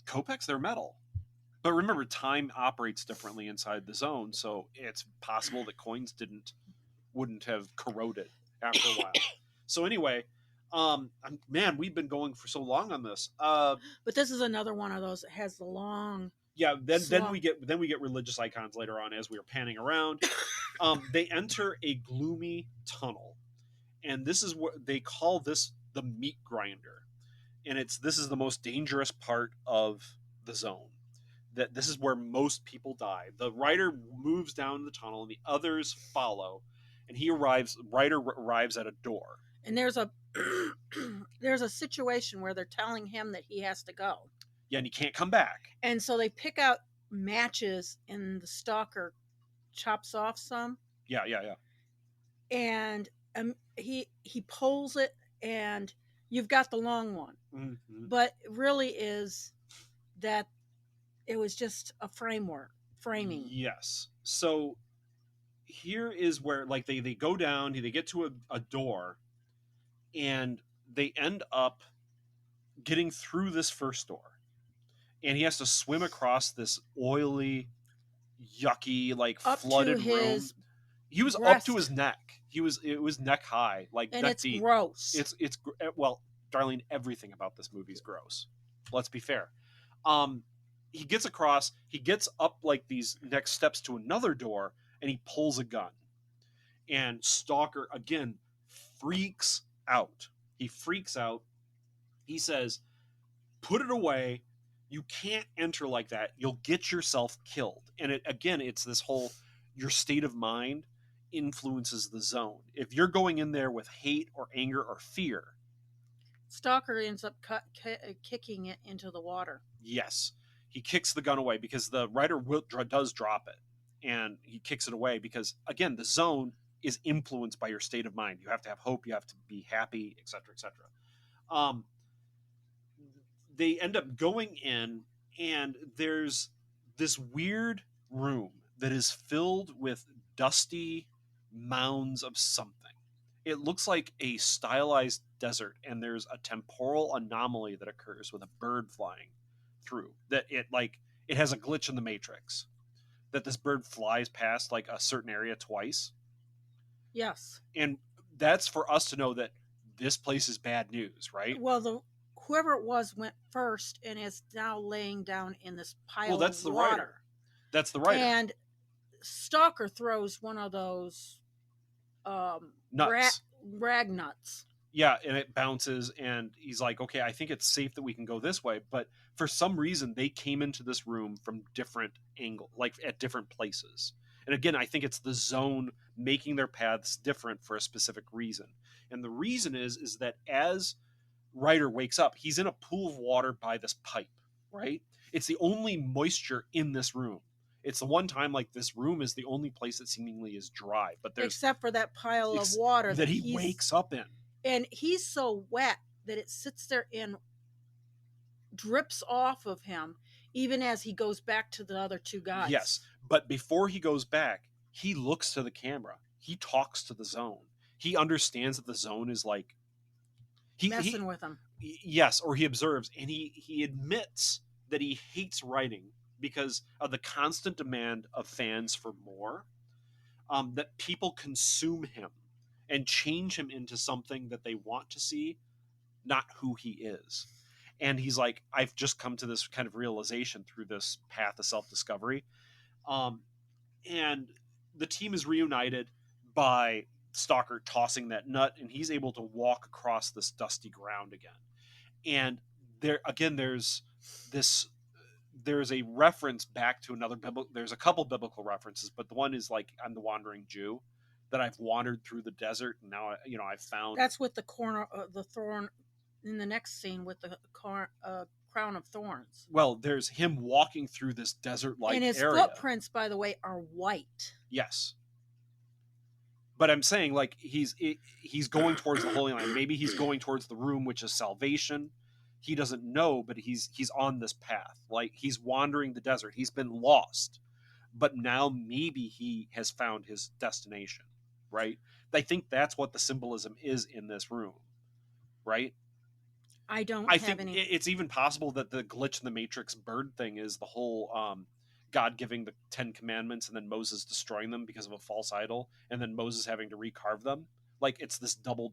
Kopecks, they're metal. But remember, time operates differently inside the zone, so it's possible that coins wouldn't have corroded after a while. So anyway, man, we've been going for so long on this. But this is another one of those that has the long. Yeah, then we get religious icons later on as we are panning around. They enter a gloomy tunnel, and this is what they call this the meat grinder, and this is the most dangerous part of the zone. That this is where most people die. The writer moves down the tunnel, and the others follow, and Writer arrives at a door. And there's a situation where they're telling him that he has to go. Yeah, and he can't come back. And so they pick out matches, and the Stalker chops off some. Yeah. And he pulls it, and you've got the long one. Mm-hmm. But it really is that it was just a framing. Yes. So here is where like they go down, they get to a door, and they end up getting through this first door. And he has to swim across this oily, yucky, like up flooded room. He was up to his neck. It was neck high, like and neck it's deep. Gross. It's well, Darlene, everything about this movie is gross. Let's be fair. He gets across, he gets up like these next steps to another door, and he pulls a gun. And Stalker, again, freaks out. He freaks out. He says, put it away. You can't enter like that. You'll get yourself killed. And it's this whole, your state of mind influences the zone. If you're going in there with hate or anger or fear. Stalker ends up kicking it into the water. Yes. He kicks the gun away because the writer does drop it, and he kicks it away because, again, the zone is influenced by your state of mind. You have to have hope. You have to be happy, etc., etc. They end up going in, and there's this weird room that is filled with dusty mounds of something. It looks like a stylized desert, and there's a temporal anomaly that occurs with a bird flying through, that it has a glitch in the matrix, that this bird flies past like a certain area twice. Yes. And that's for us to know that this place is bad news, right? Well, whoever it was went first and is now laying down in this pile of water. The writer. That's the writer. And Stalker throws one of those nuts. Rag nuts. Yeah, and it bounces, and he's like, okay, I think it's safe that we can go this way. But for some reason they came into this room from different angle, like at different places. And again, I think it's the zone making their paths different for a specific reason. And the reason is that as Ryder wakes up, he's in a pool of water by this pipe, right? It's the only moisture in this room. It's the one time like this room is the only place that seemingly is dry, but there's except for that pile of water that he wakes up in. And he's so wet that it sits there and drips off of him even as he goes back to the other two guys. Yes, but before he goes back, he looks to the camera. He talks to the zone. He understands that the zone is like messing with him. Yes, or he observes, and he admits that he hates writing because of the constant demand of fans for more, that people consume him and change him into something that they want to see, not who he is. And he's like, I've just come to this kind of realization through this path of self-discovery. And the team is reunited by Stalker tossing that nut, and he's able to walk across this dusty ground again. And there again, there's a reference back to another biblical. There's a couple biblical references, but the one is like, I'm the wandering Jew, that I've wandered through the desert, and now I've found. That's with the corner of the thorn in the next scene with the crown of thorns. Well, there's him walking through this desert-like area. And his footprints, by the way, are white. Yes. But I'm saying, like, he's going towards the Holy Land. Maybe he's going towards the room, which is salvation. He doesn't know, but he's on this path. Like, he's wandering the desert. He's been lost. But now maybe he has found his destination, right? I think that's what the symbolism is in this room, right? I think it's even possible that the glitch in the Matrix bird thing is the whole God giving the 10 commandments and then Moses destroying them because of a false idol, and then Moses having to recarve them. Like, it's this double.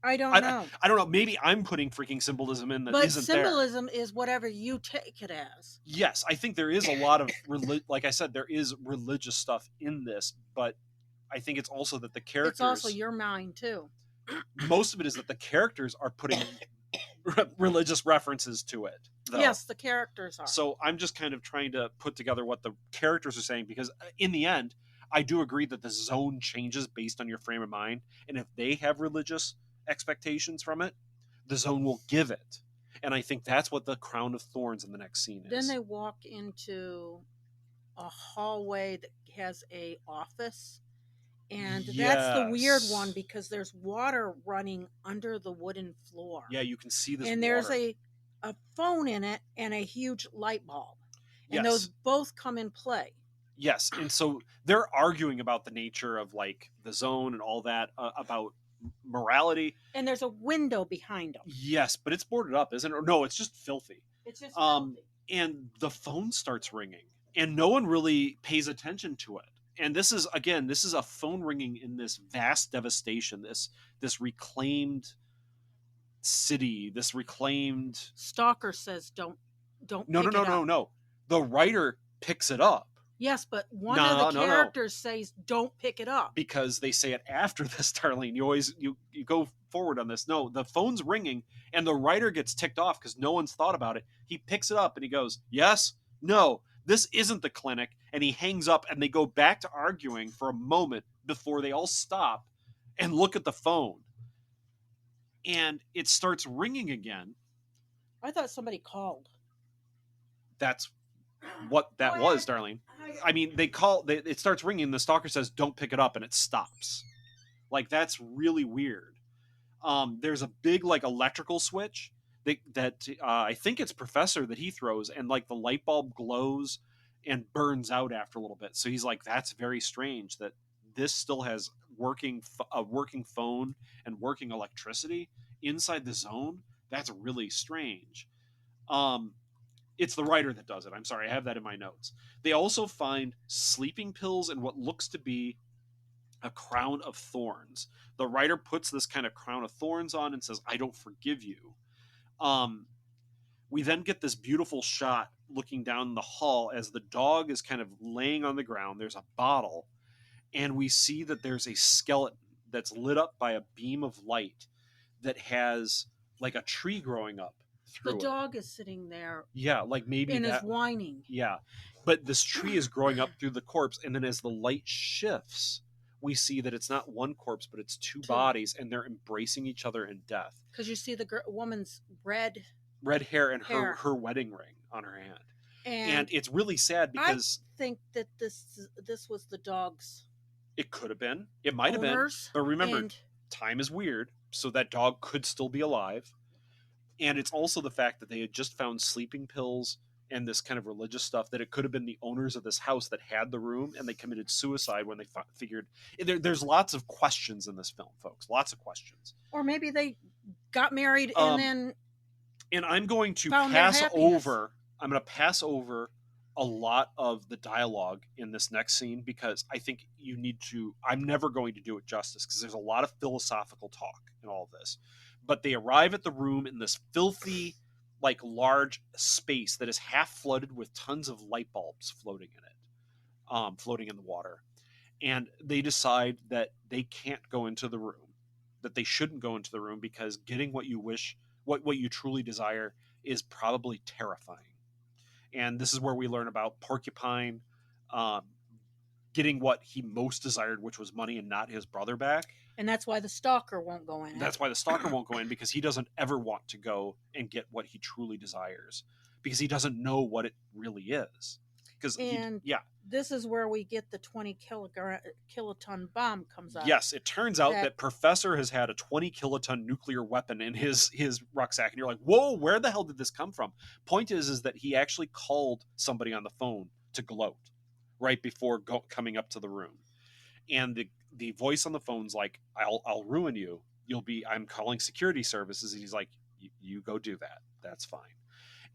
I don't know. I don't know. Maybe I'm putting freaking symbolism in that but isn't symbolism there. is whatever you take it as. Yes, I think there is a lot of like I said, there is religious stuff in this, but I think it's also that the characters. It's also your mind too. Most of it is that the characters are putting religious references to it, though. Yes, the characters are. So I'm just kind of trying to put together what the characters are saying, because in the end, I do agree that the zone changes based on your frame of mind, and if they have religious expectations from it, the zone will give it. And I think that's what the crown of thorns in the next scene is. Then they walk into a hallway that has a office. And that's the weird one, because there's water running under the wooden floor. Yeah, you can see this. And there's a phone in it and a huge light bulb. And those both come in play. Yes. And so they're arguing about the nature of like the zone and all that, about morality. And there's a window behind them. Yes, but it's boarded up, isn't it? Or no, it's just filthy. It's just filthy. And the phone starts ringing, and no one really pays attention to it. And this is a phone ringing in this vast devastation, this reclaimed city, this reclaimed. Stalker says, "Don't." No. The writer picks it up. Yes, but one of the characters says, "Don't pick it up," because they say it after this. Darlene, you go forward on this. No, the phone's ringing, and the writer gets ticked off because no one's thought about it. He picks it up and he goes, "Yes, no. This isn't the clinic," and he hangs up, and they go back to arguing for a moment before they all stop and look at the phone. And it starts ringing again. I thought somebody called. That's what that was, Darlene. I mean, it starts ringing, the stalker says, "Don't pick it up," and it stops. Like, that's really weird. There's a big, like, electrical switch that I think it's Professor that he throws, and like the light bulb glows and burns out after a little bit. So he's like, that's very strange that this still has a working phone and working electricity inside the zone. That's really strange. It's the writer that does it. I'm sorry, I have that in my notes. They also find sleeping pills and what looks to be a crown of thorns. The writer puts this kind of crown of thorns on and says, "I don't forgive you." We then get this beautiful shot looking down the hall as the dog is kind of laying on the ground. There's a bottle, and we see that there's a skeleton that's lit up by a beam of light that has like a tree growing up The through it. dog is sitting there Yeah, like maybe and is that. whining. Yeah, but this tree is growing up through the corpse, and then as the light shifts, we see that it's not one corpse, but it's two bodies, and they're embracing each other in death. Because you see the woman's red hair and hair. her wedding ring on her hand, and it's really sad because I think that this was the dog's it could have been, it might have been, owners, but remember, and time is weird, so that dog could still be alive. And it's also the fact that they had just found sleeping pills and this kind of religious stuff, that it could have been the owners of this house that had the room and they committed suicide when they figured. There's lots of questions in this film, folks. Lots of questions. or maybe they got married and then. And I'm going to found their pass happiness. over. I'm going to pass over a lot of the dialogue in this next scene because I think you need to. I'm never going to do it justice because there's a lot of philosophical talk in all of this. But they arrive at the room in this filthy, like, large space that is half flooded with tons of light bulbs floating in it, floating in the water. And they decide that they can't go into the room, that they shouldn't go into the room because getting what you wish, what you truly desire, is probably terrifying. And this is where we learn about Porcupine getting what he most desired, which was money and not his brother back. And that's why the stalker won't go in. That's why the stalker won't go in, because he doesn't ever want to go and get what he truly desires, because he doesn't know what it really is. This is where we get the 20 kiloton bomb comes out. Yes, it turns out that Professor has had a 20 kiloton nuclear weapon in his rucksack, and you're like, whoa, where the hell did this come from? Point is that he actually called somebody on the phone to gloat right before coming up to the room, and the voice on the phone's like, I'll ruin you. I'm calling security services. And he's like, you go do that. That's fine.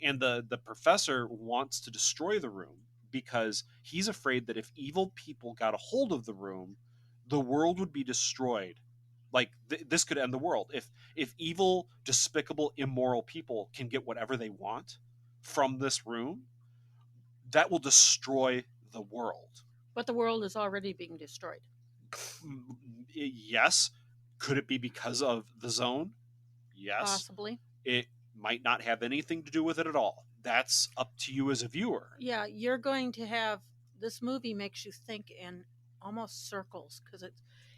And the professor wants to destroy the room because he's afraid that if evil people got a hold of the room, the world would be destroyed. Like this could end the world. If evil, despicable, immoral people can get whatever they want from this room, that will destroy the world. But the world is already being destroyed. Yes. Could it be because of the zone? Yes. Possibly. It might not have anything to do with it at all. That's up to you as a viewer. Yeah, you're going to have... This movie makes you think in almost circles, because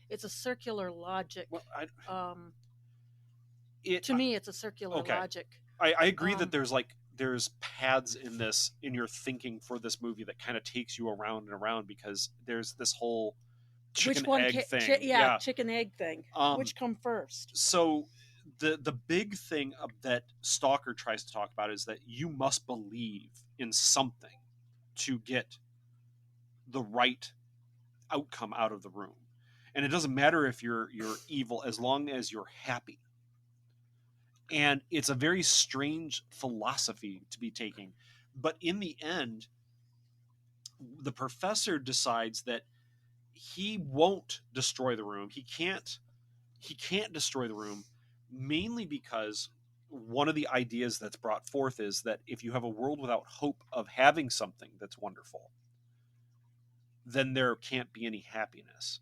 it's a circular logic. Well, to me, it's a circular logic. I agree that there's paths in your thinking for this movie that kind of takes you around and around, because there's this whole chicken egg thing. Chicken egg thing. Which come first? So the big thing that Stalker tries to talk about is that you must believe in something to get the right outcome out of the room. And it doesn't matter if you're evil as long as you're happy. And it's a very strange philosophy to be taking. But in the end, the professor decides that he won't destroy the room. He can't destroy the room, mainly because one of the ideas that's brought forth is that if you have a world without hope of having something that's wonderful, then there can't be any happiness.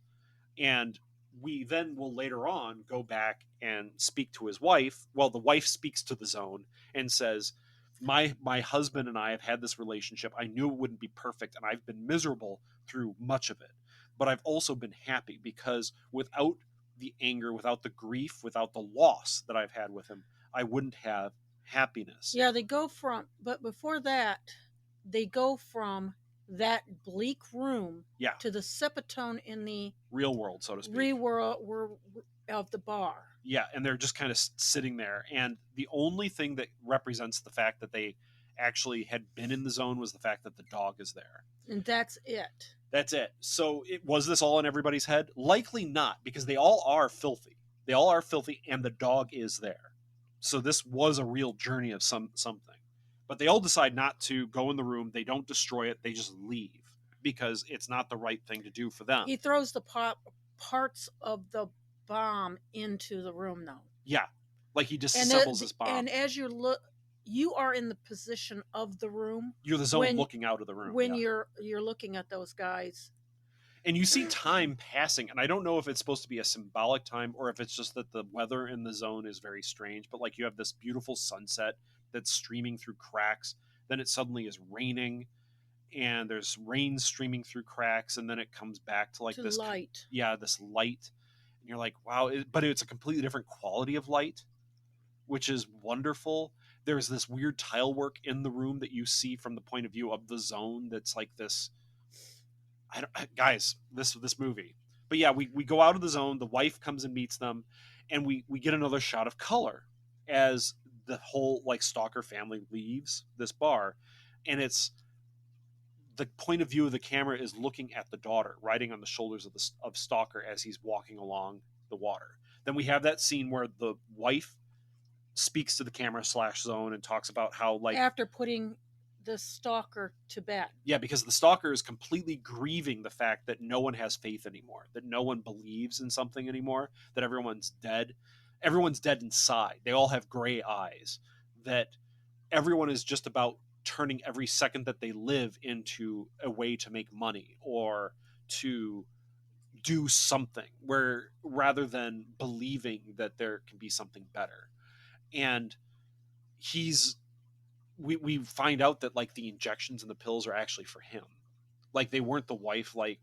And we then will later on go back and speak to his wife. Well, the wife speaks to the zone and says, my husband and I have had this relationship. I knew it wouldn't be perfect, and I've been miserable through much of it. But I've also been happy, because without the anger, without the grief, without the loss that I've had with him, I wouldn't have happiness. Yeah, but before that, they go from that bleak room to the Sepatone in the real world, so to speak. Real world of the bar. Yeah, and they're just kind of sitting there. And the only thing that represents the fact that they actually had been in the zone was the fact that the dog is there. And that's it. That's it. So was this all in everybody's head? Likely not, because they all are filthy. They all are filthy, and the dog is there. So this was a real journey of something. But they all decide not to go in the room. They don't destroy it. They just leave, because it's not the right thing to do for them. He throws the parts of the bomb into the room, though. Yeah, like he disassembles his bomb. And as you are in the position of the room. You're the zone looking out of the room. When you're looking at those guys. And you see time passing, and I don't know if it's supposed to be a symbolic time or if it's just that the weather in the zone is very strange, but like you have this beautiful sunset that's streaming through cracks. Then it suddenly is raining, and there's rain streaming through cracks, and then it comes back to like this light. This light, and you're like, wow! But it's a completely different quality of light, which is wonderful. There's this weird tile work in the room that you see from the point of view of the zone. That's like this. Guys, this movie. But yeah, we go out of the zone. The wife comes and meets them, and we get another shot of color as the whole like Stalker family leaves this bar, and it's the point of view of the camera is looking at the daughter riding on the shoulders of Stalker as he's walking along the water. Then we have that scene where the wife speaks to the camera /zone and talks about how like after putting the Stalker to bed. Yeah, because the Stalker is completely grieving the fact that no one has faith anymore, that no one believes in something anymore, that everyone's dead. Everyone's dead inside. They all have gray eyes. That everyone is just about turning every second that they live into a way to make money or to do something, where rather than believing that there can be something better. And we find out that like the injections and the pills are actually for him. Like they weren't the wife like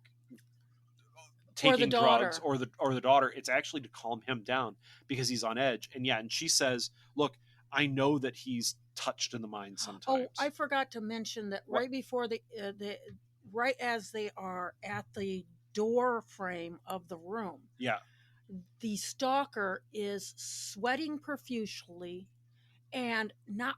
taking drugs or the daughter. It's actually to calm him down because he's on edge. And she says, look, I know that he's touched in the mind sometimes. Oh, I forgot to mention that right before right as they are at the door frame of the room. Yeah. The Stalker is sweating profusely and not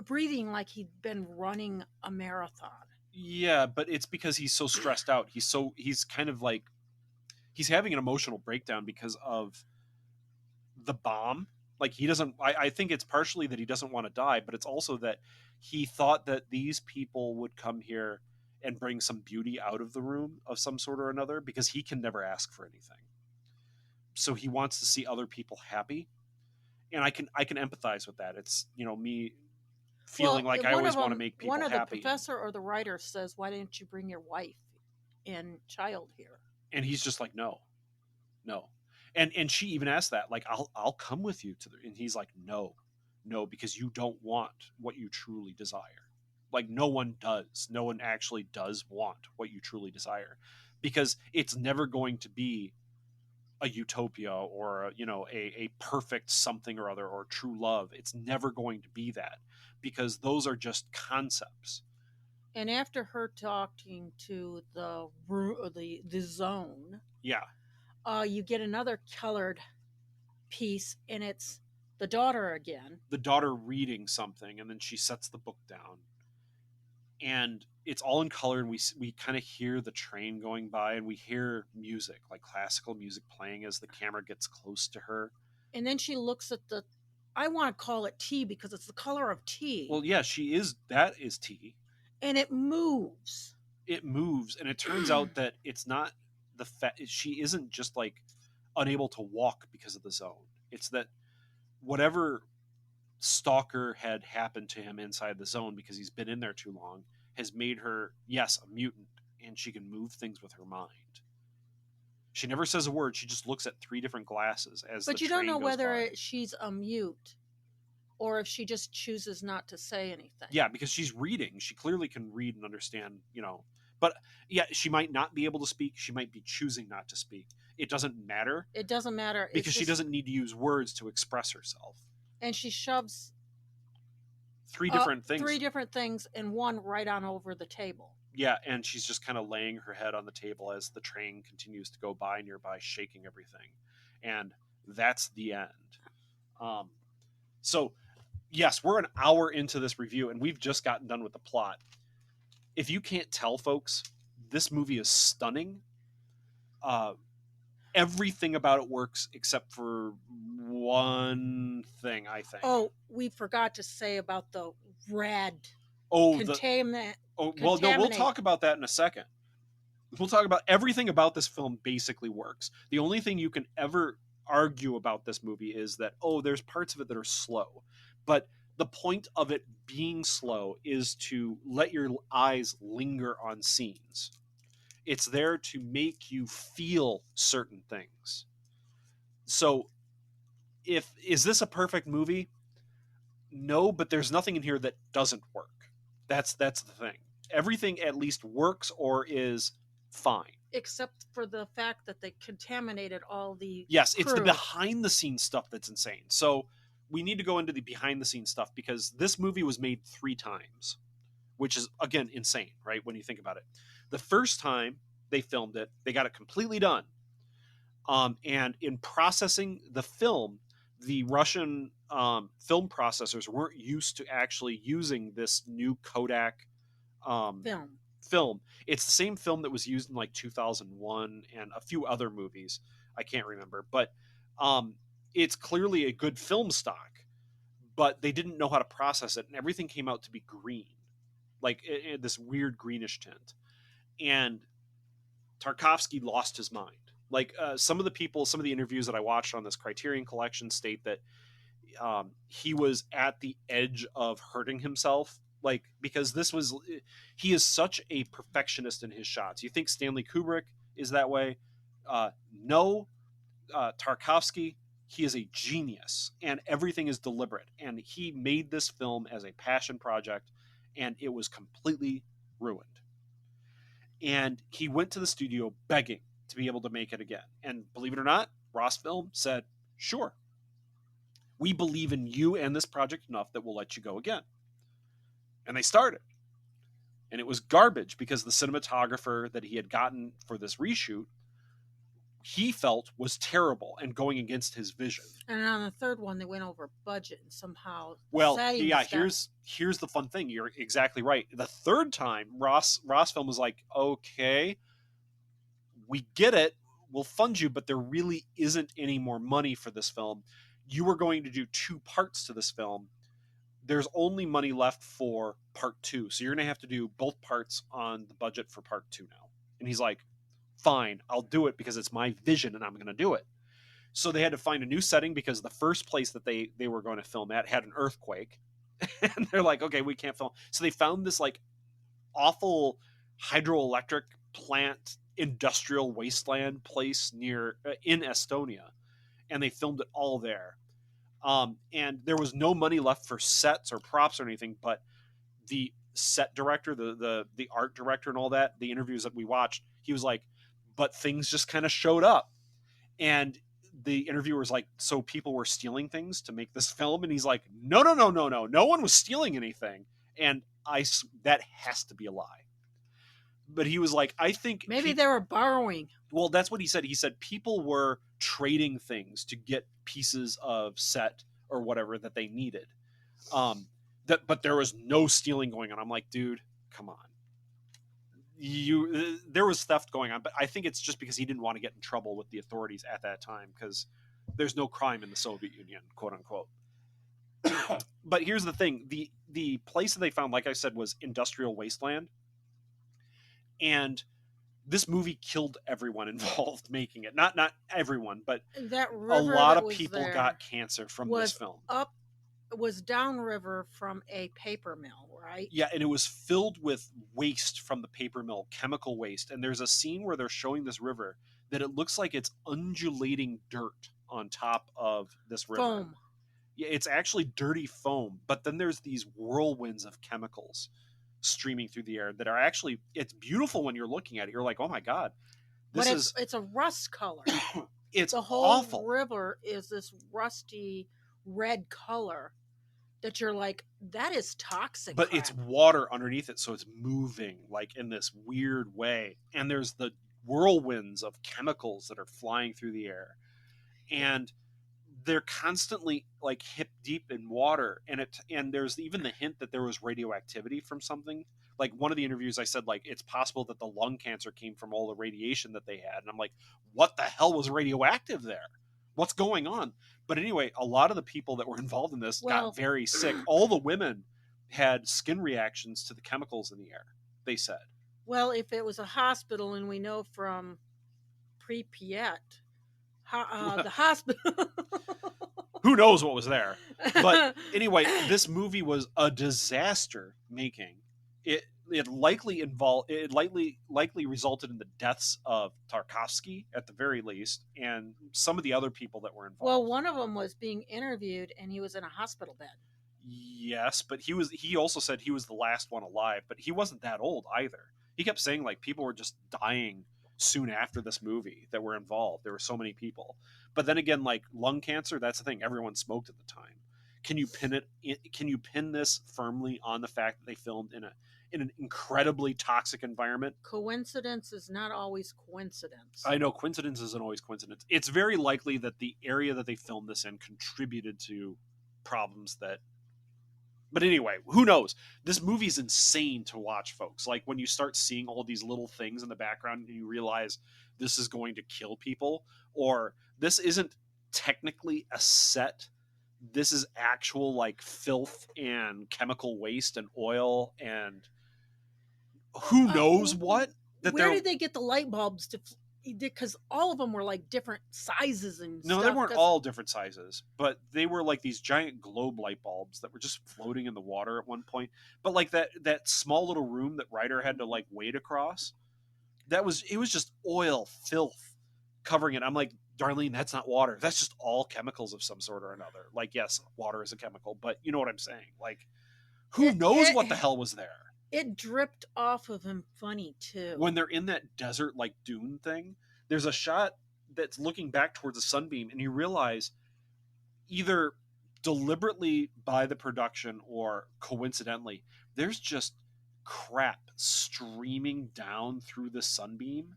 breathing like he'd been running a marathon. Yeah, but it's because he's so stressed out. He's kind of like he's having an emotional breakdown because of the bomb. Like he doesn't I think it's partially that he doesn't want to die, but it's also that he thought that these people would come here and bring some beauty out of the room of some sort or another, because he can never ask for anything. So he wants to see other people happy. And I can empathize with that. It's, me feeling like I always want to make people happy. One of the professor or the writer says, why didn't you bring your wife and child here? And he's just like, no. And she even asked that, like, I'll come with you and he's like, no, because you don't want what you truly desire. Like no one does. No one actually does want what you truly desire, because it's never going to be a utopia or a perfect something or other or true love. It's never going to be that, because those are just concepts. And after her talking to the zone, you get another colored piece, and it's the daughter again. The daughter reading something, and then she sets the book down, and it's all in color, and we kind of hear the train going by, and we hear music, like classical music playing as the camera gets close to her. And then she looks at I want to call it tea because it's the color of tea. Well, yeah, that is tea. And it moves. And it turns out that it's not she isn't just like unable to walk because of the zone. It's that whatever Stalker had happened to him inside the zone, because he's been in there too long, has made her, yes, a mutant, and she can move things with her mind. She never says a word. She just looks at 3 different glasses as the train goes by. But you don't know whether she's a mute or if she just chooses not to say anything. Yeah, because she's reading. She clearly can read and understand, But yeah, she might not be able to speak. She might be choosing not to speak. It doesn't matter. It doesn't matter. Because she doesn't need to use words to express herself. And she shoves 3 different things. 3 different things, and one right on over the table. Yeah, and she's just kind of laying her head on the table as the train continues to go by nearby, shaking everything. And that's the end. So, yes, we're an hour into this review, and we've just gotten done with the plot. If you can't tell, folks, this movie is stunning. Everything about it works except for one thing, I think. Oh, we forgot to say about the rad contaminant. Well, no, we'll talk about that in a second. We'll talk about everything about this film basically works. The only thing you can ever argue about this movie is that, there's parts of it that are slow. But the point of it being slow is to let your eyes linger on scenes. It's there to make you feel certain things. So, is this a perfect movie? No, but there's nothing in here that doesn't work. That's the thing. Everything at least works or is fine. Except for the fact that they contaminated all the Yes, crew. it's the behind the scenes stuff that's insane. So we need to go into the behind the scenes stuff because this movie was made 3 times, which is, again, insane, right? When you think about it. The first time they filmed it, they got it completely done. And in processing the film, the Russian film processors weren't used to actually using this new Kodak film. It's the same film that was used in like 2001 and a few other movies. I can't remember, but it's clearly a good film stock, but they didn't know how to process it, and everything came out to be green, like this weird greenish tint. And Tarkovsky lost his mind. Like some of the interviews that I watched on this Criterion Collection state that he was at the edge of hurting himself, like, because he is such a perfectionist in his shots. You think Stanley Kubrick is that way? No. Tarkovsky, he is a genius, and everything is deliberate, and he made this film as a passion project, and it was completely ruined. And he went to the studio begging to be able to make it again. And believe it or not, Ross Film said, sure, we believe in you and this project enough that we'll let you go again. And they started. And it was garbage because the cinematographer that he had gotten for this reshoot, he felt was terrible and going against his vision. And on the third one, they went over budget and somehow. Well, yeah, here's the fun thing. You're exactly right. The third time, Ross Film was like, okay, we get it. We'll fund you, but there really isn't any more money for this film. You were going to do 2 parts to this film. There's only money left for part 2. So you're going to have to do both parts on the budget for part 2 now. And he's like, fine, I'll do it because it's my vision and I'm going to do it. So they had to find a new setting because the first place that they were going to film at had an earthquake. And they're like, okay, we can't film. So they found this like awful hydroelectric plant industrial wasteland place in Estonia. And they filmed it all there. And there was no money left for sets or props or anything, but the set director, the art director and all that, the interviews that we watched, he was like, but things just kind of showed up. And the interviewer was like, so people were stealing things to make this film? And he's like, no one was stealing anything. And that has to be a lie. But he was like, I think maybe they were borrowing. Well, that's what he said. He said people were trading things to get pieces of set or whatever that they needed. But there was no stealing going on. I'm like, dude, come on. There was theft going on, but I think it's just because he didn't want to get in trouble with the authorities at that time because there's no crime in the Soviet Union, quote unquote. But here's the thing: the place that they found, like I said, was industrial wasteland, and this movie killed everyone involved making it. Not everyone, but that a lot of people got cancer from this film. Was downriver from a paper mill, right? Yeah, and it was filled with waste from the paper mill, chemical waste. And there's a scene where they're showing this river that it looks like it's undulating dirt on top of this river. Foam. Yeah, it's actually dirty foam. But then there's these whirlwinds of chemicals streaming through the air that are actually, it's beautiful when you're looking at it. You're like, oh my God. It's a rust color. It's the whole awful. River is this rusty red color that you're like, that is toxic. But crap. it's water underneath it, so it's moving like in this weird way. And there's the whirlwinds of chemicals that are flying through the air. And they're constantly like hip deep in water. And there's even the hint that there was radioactivity from something. Like one of the interviews I said, like, it's possible that the lung cancer came from all the radiation that they had. And I'm like, what the hell was radioactive there? What's going on? But anyway, a lot of the people that were involved in this got very sick. All the women had skin reactions to the chemicals in the air, they said. Well, if it was a hospital, and we know from Pripyat, the hospital... Who knows what was there? But anyway, this movie was a disaster making. It likely resulted in the deaths of Tarkovsky at the very least, and some of the other people that were involved. Well, one of them was being interviewed, and he was in a hospital bed. Yes, but he also said he was the last one alive, but he wasn't that old either. He kept saying like people were just dying soon after this movie that were involved. There were so many people. But then again, like lung cancer, that's the thing. Everyone smoked at the time. Can you pin this firmly on the fact that they filmed in an incredibly toxic environment? Coincidence is not always coincidence. I know coincidence isn't always coincidence. It's very likely that the area that they filmed this in contributed to problems that. But anyway, who knows? This movie's insane to watch, folks. Like when you start seeing all these little things in the background and you realize this is going to kill people, or this isn't technically a set. This is actual like filth and chemical waste and oil and who knows what. Where did they get the light bulbs to? Because all of them were like different sizes and No, stuff. they weren't all different sizes, but they were like these giant globe light bulbs that were just floating in the water at one point. But like that small little room that Ryder had to like wade across, it was just oil, filth covering it. I'm like, Darlene, that's not water. That's just all chemicals of some sort or another. Like, yes, water is a chemical, but you know what I'm saying. Like, who knows what the hell was there? It dripped off of him funny too. When they're in that desert like dune thing, there's a shot that's looking back towards a sunbeam, and you realize either deliberately by the production or coincidentally, there's just crap streaming down through the sunbeam.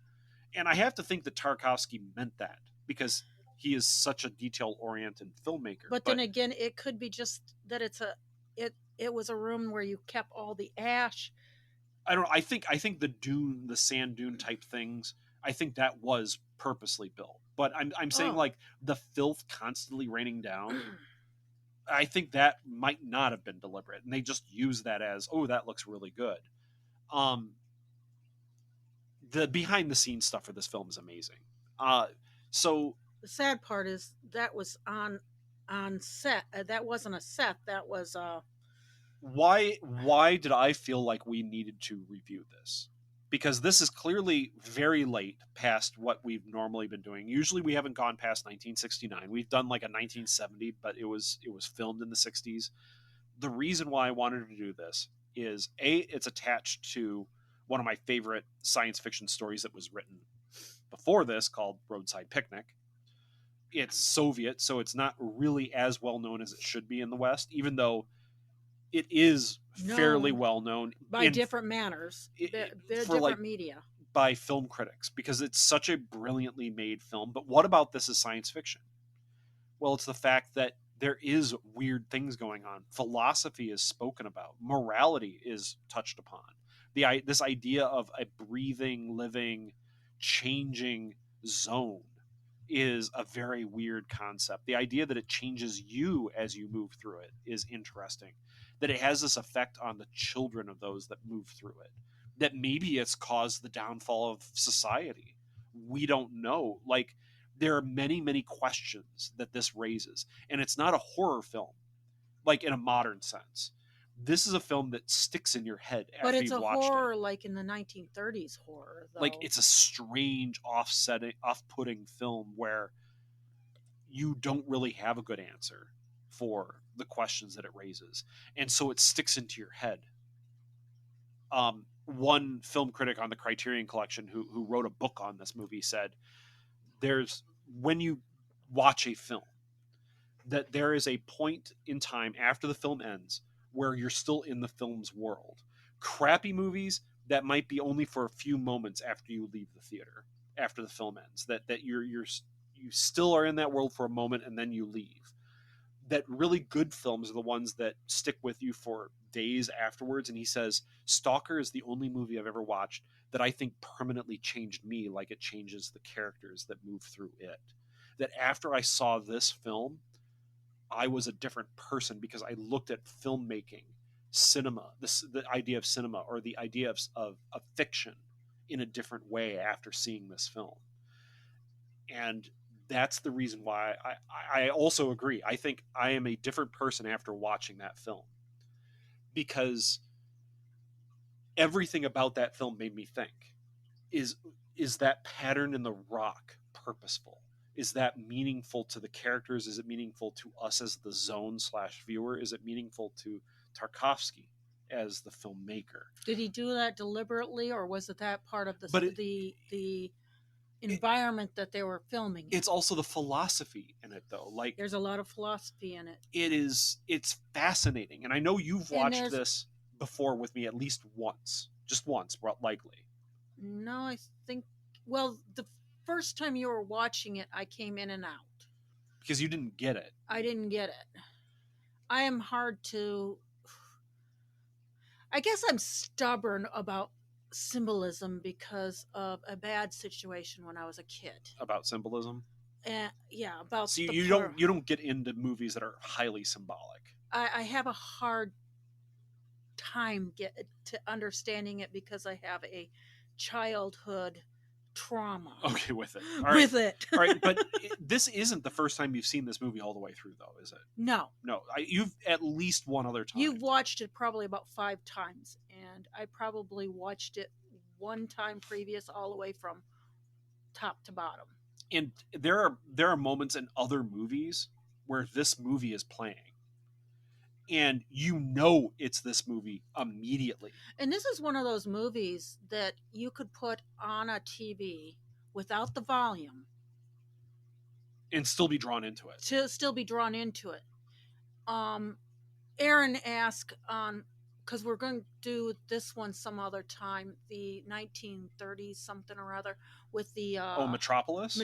And I have to think that Tarkovsky meant that because he is such a detail-oriented filmmaker. But then again, it could be just that it was a room where you kept all the ash. I think the sand dune type things, I think that was purposely built. But I'm saying like the filth constantly raining down. I think that might not have been deliberate, and they just use that as, oh, that looks really good. The behind the scenes stuff for this film is amazing. So the sad part is that was on set. That wasn't a set. That was why did I feel like we needed to review this? Because this is clearly very late past what we've normally been doing. Usually we haven't gone past 1969. We've done like a 1970, but it was filmed in the 60s. The reason why I wanted to do this is it's attached to one of my favorite science fiction stories that was written before this called Roadside Picnic. It's Soviet, so it's not really as well known as it should be in the West, even though it is fairly well known by different manners. They're different like, media. By film critics, because it's such a brilliantly made film. But what about this as science fiction? Well, it's the fact that there is weird things going on. Philosophy is spoken about. Morality is touched upon. This idea of a breathing, living, changing zone is a very weird concept. The idea that it changes you as you move through it is interesting. That it has this effect on the children of those that move through it. That maybe it's caused the downfall of society. We don't know. Like, there are many, many questions that this raises. And it's not a horror film, like in a modern sense. This is a film that sticks in your head after you've watched it. But it's a horror like in the 1930s horror, though. Like, it's a strange, off-putting film where you don't really have a good answer for the questions that it raises. And so it sticks into your head. One film critic on the Criterion Collection who wrote a book on this movie said, when you watch a film, that there is a point in time after the film ends where you're still in the film's world. Crappy movies, that might be only for a few moments after you leave the theater, after the film ends, that you still are in that world for a moment and then you leave. That really good films are the ones that stick with you for days afterwards. And he says, Stalker is the only movie I've ever watched that I think permanently changed me like it changes the characters that move through it. That after I saw this film, I was a different person because I looked at filmmaking, cinema, the idea of cinema or the idea of fiction in a different way after seeing this film. And that's the reason why I also agree. I think I am a different person after watching that film because everything about that film made me think, is that pattern in the rock purposeful? is that meaningful to the characters? Is it meaningful to us as the zone/viewer? Is it meaningful to Tarkovsky as the filmmaker? Did he do that deliberately, or was it that part of But the environment that they were filming in? It's also the philosophy in it, though. Like, There's a lot of philosophy in it. It's fascinating, and I know you've watched this before with me at least once, just once, likely. No, I think. Well, the first time you were watching it, I came in and out because you didn't get it. I didn't get it. I am hard to. I guess I'm stubborn about symbolism because of a bad situation when I was a kid. About symbolism? Yeah, about. So you don't get into movies that are highly symbolic. I have a hard time to understanding it because I have a childhood trauma. Okay, with it. All right. All right, but this isn't the first time you've seen this movie all the way through, though, is it? No. You've at least one other time. You've watched it probably about 5 times, and I probably watched it one time previous all the way from top to bottom. And there are moments in other movies where this movie is playing, and it's this movie immediately. And this is one of those movies that you could put on a TV without the volume and still be drawn into it. Aaron asked on, because we're going to do this one some other time, the 1930s something or other with the Metropolis.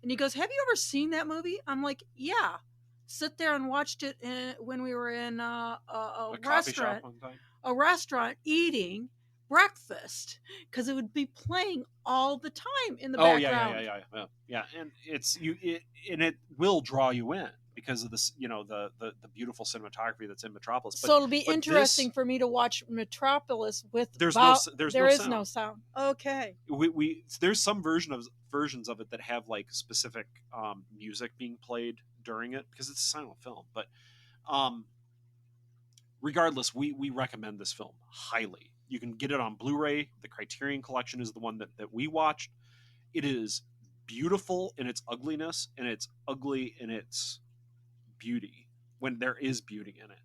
And he goes, "Have you ever seen that movie?" I'm like, "Yeah." Sit there and watched it when we were in a restaurant, eating breakfast, because it would be playing all the time in the background. Yeah. And it will draw you in because of this, the beautiful cinematography that's in Metropolis. So it'll be interesting for me to watch Metropolis with. There is no sound. Okay. There's some versions of it that have like specific music being played during it because it's a silent film. But regardless, we recommend this film highly. You can get it on Blu-ray. The Criterion Collection is the one that we watched. It is beautiful in its ugliness, and it's ugly in its beauty when there is beauty in it.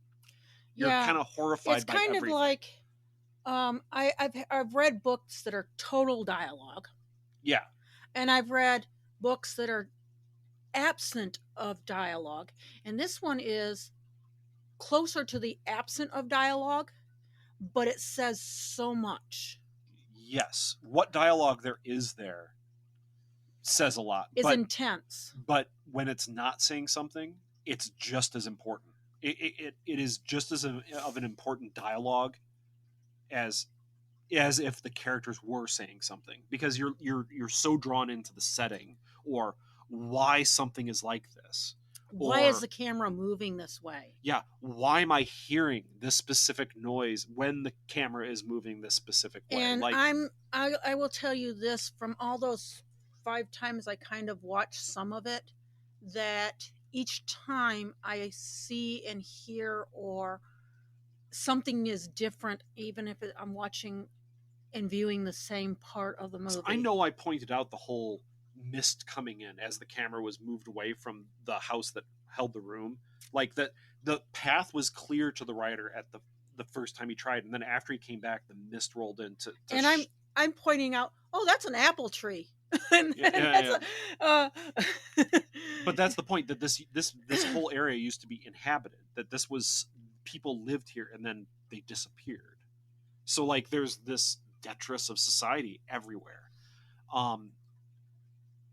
You're kind of horrified by everything. It's kind of like I've read books that are total dialogue. Yeah. And I've read books that are absent of dialogue, and this one is closer to the absent of dialogue, but it says so much. Yes, what dialogue there is there says a lot. It's intense. But when it's not saying something, it's just as important. It is just as of an important dialogue as if the characters were saying something, because you're so drawn into the setting or why something is like this. Why is the camera moving this way? Yeah, why am I hearing this specific noise when the camera is moving this specific way? And I will tell you this, from all those 5 times I kind of watched some of it, that each time I see and hear or something is different, even if I'm watching and viewing the same part of the movie. I know I pointed out the whole mist coming in as the camera was moved away from the house that held the room, like that the path was clear to the writer at the first time he tried, and then after he came back the mist rolled in I'm pointing out, oh, that's an apple tree. But that's the point, that this whole area used to be inhabited, that this was, people lived here and then they disappeared. So like there's this detritus of society everywhere.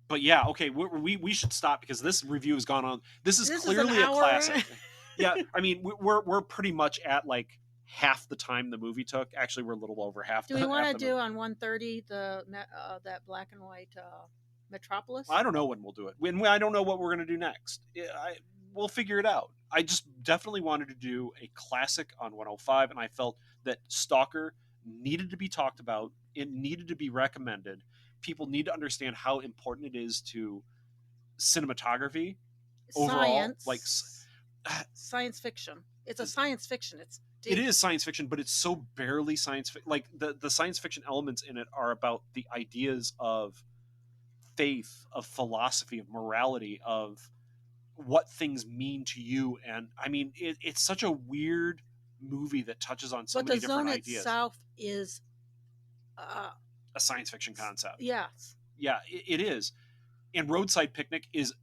But yeah, okay, we should stop because this review has gone on. This is clearly a classic. Yeah, I mean, we're pretty much at like half the time the movie took. Actually, we're a little over half. Do we want to do on 1:30 that black and white Metropolis? I don't know when we'll do it. I don't know what we're going to do next. We'll figure it out. I just definitely wanted to do a classic on 105, and I felt that Stalker needed to be talked about. It needed to be recommended. People need to understand how important it is to cinematography overall. Like science fiction. It's a science fiction. It is science fiction, but it's so barely science fiction. Like the science fiction elements in it are about the ideas of faith, of philosophy, of morality, of what things mean to you. And I mean, it's such a weird movie that touches on so many different ideas. But the zone itself is a science fiction concept. Yes. Yeah, it is. And Roadside Picnic is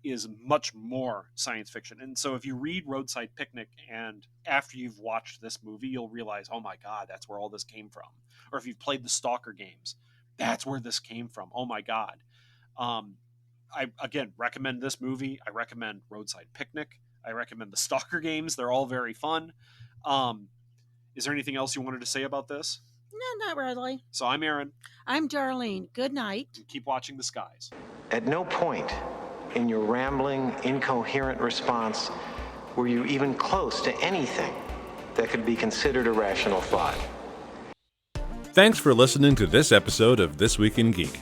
much more science fiction. And so if you read Roadside Picnic and after you've watched this movie, you'll realize, oh my God, that's where all this came from. Or if you've played the Stalker games, that's where this came from. Oh my God. I, again, recommend this movie. I recommend Roadside Picnic. I recommend the Stalker games. They're all very fun. Is there anything else you wanted to say about this? No, not really. So I'm Aaron. I'm Darlene. Good night. And keep watching the skies. At no point in your rambling, incoherent response were you even close to anything that could be considered a rational thought. Thanks for listening to this episode of This Week in Geek.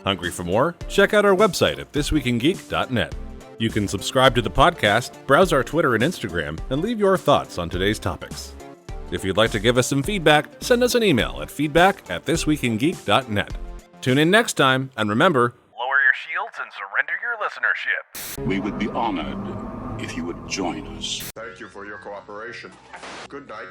Hungry for more? Check out our website at thisweekingeek.net. You can subscribe to the podcast, browse our Twitter and Instagram, and leave your thoughts on today's topics. If you'd like to give us some feedback, send us an email at feedback@thisweekingeek.net. Tune in next time, and remember, lower your shields and surrender your listenership. We would be honored if you would join us. Thank you for your cooperation. Good night.